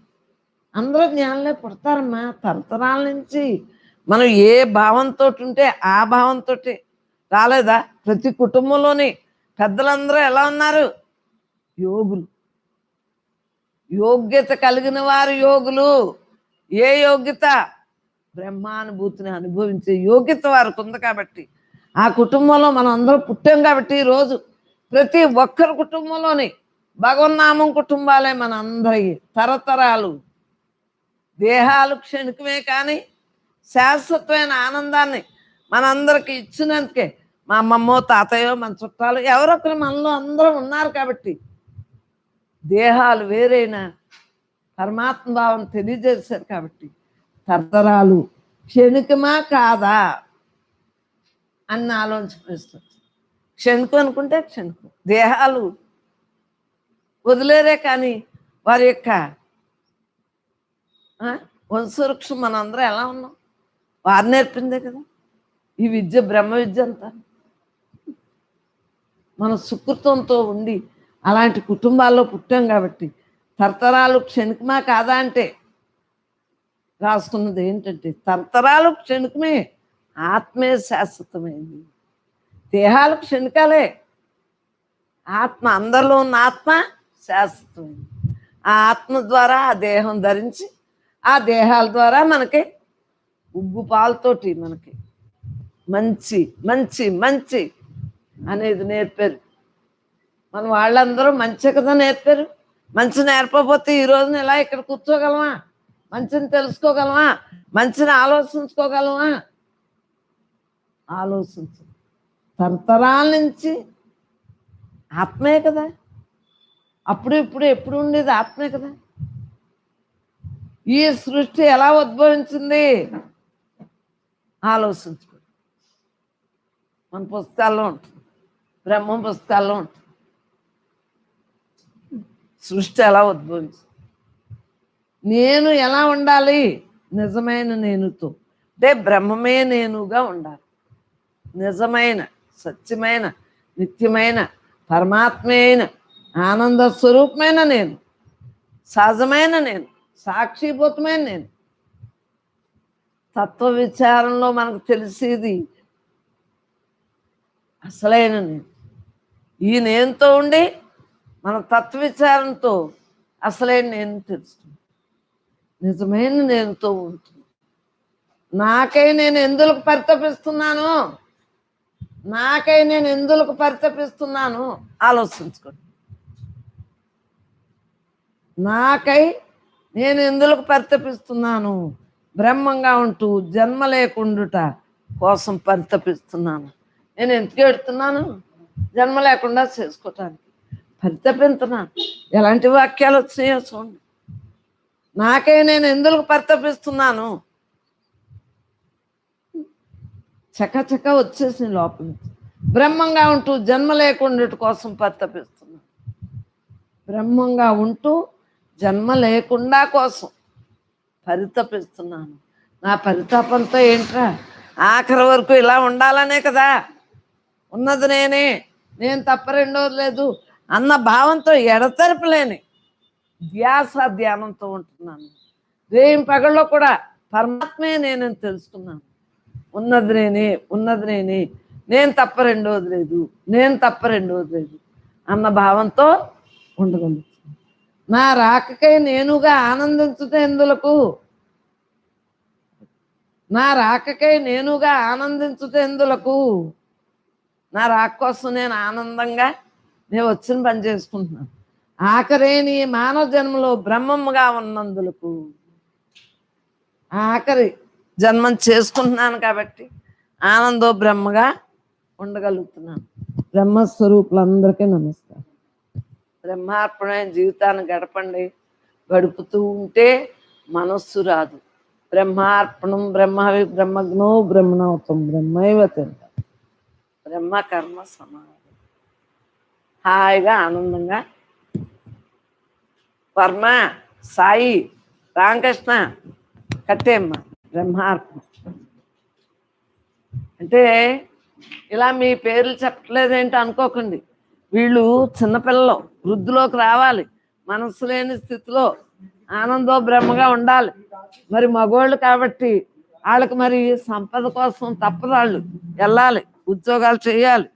అందరూ జ్ఞానంలో పుడతారమ్మా. తరతరాల నుంచి మనం ఏ భావంతో ఉంటే ఆ భావంతో రాలేదా? ప్రతి కుటుంబంలోని పెద్దలందరూ ఎలా ఉన్నారు? యోగులు, యోగ్యత కలిగిన వారు యోగులు. ఏ యోగ్యత? బ్రహ్మానుభూతిని అనుభవించే యోగ్యత వారికి ఉంది. కాబట్టి ఆ కుటుంబంలో మనం అందరూ పుట్టాం. కాబట్టి ఈరోజు ప్రతి ఒక్కరి కుటుంబంలోని భగవన్నామం కుటుంబాలే మన అందరి తరతరాలు. దేహాలు క్షణికమే కానీ శాశ్వతమైన ఆనందాన్ని మనందరికి ఇచ్చినందుకే మా అమ్మమ్మో తాతయ్యో మన చుట్టాలు ఎవరొకరు మనలో అందరూ ఉన్నారు. కాబట్టి దేహాలు వేరైనా పరమాత్మ భావం తెలియజేశారు కాబట్టి తరతరాలు క్షణికమా కాదా అన్న ఆలోచన. క్షణికం అనుకుంటే క్షణికం, దేహాలు వదిలేరే కానీ వారి యొక్క వంశవృక్షం మనందరం ఎలా ఉన్నాం, వారు నేర్పిందే కదా ఈ విద్య, బ్రహ్మ విద్య అంతా. మన సుకృతంతో ఉండి అలాంటి కుటుంబాల్లో పుట్టాం కాబట్టి తరతరాలు క్షణికమా కాదా అంటే రాసుకున్నది ఏంటంటే తరతరాలు క్షణికమే, ఆత్మే శాశ్వతమైంది. దేహాలు క్షణికాలే, ఆత్మ అందరిలో ఉన్న ఆత్మ శాశ్వతమైంది. ఆ ఆత్మ ద్వారా ఆ దేహం ధరించి ఆ దేహాల ద్వారా మనకి ఉగ్గు పాలతోటి మనకి మంచి మంచి మంచి అనేది నేర్పారు. మన వాళ్ళందరూ మంచి కదా నేర్పారు. మంచి నేర్పకపోతే ఈ రోజున ఇలా ఇక్కడ కూర్చోగలమా, మంచిని తెలుసుకోగలమా, మంచిని ఆలోచించుకోగలమా? ఆలోచించు. తరతరాల నుంచి ఆత్మే కదా, అప్పుడు ఇప్పుడు ఎప్పుడు ఉండేది ఆత్మే కదా. ఈ సృష్టి ఎలా ఉద్భవించింది ఆలోచించుకో. మన పుస్తకాల్లో ఉంటుంది, బ్రహ్మ పుస్తకాల్లో ఉంటుంది. సృష్టి ఎలా ఉద్భవించింది, నేను ఎలా ఉండాలి, నిజమైన నేనుతో అంటే బ్రహ్మమే నేనుగా ఉండాలి. నిజమైన సత్యమైన నిత్యమైన పరమాత్మే అయిన ఆనంద స్వరూపమైన నేను, సహజమైన నేను, సాక్షిభూతమైన నేను. తత్వ విచారంలో మనకు తెలిసేది అసలైన నేను. ఈ నేనుతో ఉండి మన తత్వ విచారంతో అసలైన నేను తెలుస్తుంది, నిజమైన నేనుతో ఉంటుంది. నాకై నేను ఎందుకు పరితపిస్తున్నాను, నాకై నేను ఎందుకు పరితపిస్తున్నాను ఆలోచించుకోండి. నాకై నేను ఎందుకు పరితపిస్తున్నాను, బ్రహ్మంగా ఉంటూ జన్మ లేకుండుట కోసం పరితపిస్తున్నాను. నేను ఎందుకు ఎడుతున్నాను, జన్మ లేకుండా చేసుకోవటానికి పరితపిస్తున్నాను. ఎలాంటి వాక్యాలు వచ్చినాయో చూడండి. నాకై నేను ఎందుకు పరితపిస్తున్నాను, చకచక వచ్చేసిన లోపల నుంచి. బ్రహ్మంగా ఉంటూ జన్మ లేకుండా కోసం పరితపిస్తున్నాను. బ్రహ్మంగా ఉంటూ జన్మ లేకుండా కోసం పరితపిస్తున్నాను. నా పరితాపంతో ఏంట్రా, ఆఖరి వరకు ఇలా ఉండాలనే కదా ఉన్నది. నేను తప్ప రెండోది లేదు అన్న భావంతో ఎడతెరపలేని ధ్యానంతో ఉంటున్నాను. రేం పగల్లో కూడా పరమాత్మే నేనని తెలుసుకున్నాను. ఉన్నది నేనే, నేను తప్ప రెండోది లేదు, నేను తప్ప రెండోది లేదు అన్న భావంతో ఉండగలుగుతున్నాను. నా రాకకై నేనుగా ఆనందించుట ఎందులకు, నా రాకకై నేనుగా ఆనందించుట ఎందులకు. నా రాక కోసం నేను ఆనందంగా నేను వచ్చిన పని చేసుకుంటున్నాను. ఆఖరే నీ మానవ జన్మలో బ్రహ్మముగా ఉన్నందులకు. ఆఖరి జన్మం చేసుకుంటున్నాను కాబట్టి ఆనందో బ్రహ్మగా ఉండగలుగుతున్నాను. బ్రహ్మస్వరూపులందరికీ నమస్కారం. బ్రహ్మార్పణమైన జీవితాన్ని గడపండి. గడుపుతూ ఉంటే మనస్సు రాదు. బ్రహ్మార్పణం బ్రహ్మవి బ్రహ్మజ్ఞో బ్రహ్మణోతం బ్రహ్మైవ తింటాం. బ్రహ్మ కర్మ సమానం. హాయిగా ఆనందంగా వర్మ సాయి రామకృష్ణ కట్టేమ్మ బ్రహ్మార్పణ అంటే ఇలా మీ పేర్లు చెప్పట్లేదేంటి అనుకోకండి. వీళ్ళు చిన్నపిల్లలు వృద్ధిలోకి రావాలి, మనసు లేని స్థితిలో ఆనందో బ్రహ్మగా ఉండాలి. మరి మగవాళ్ళు కాబట్టి వాళ్ళకి మరి సంపద కోసం తప్పదాళ్ళు వెళ్ళాలి, ఉద్యోగాలు చేయాలి.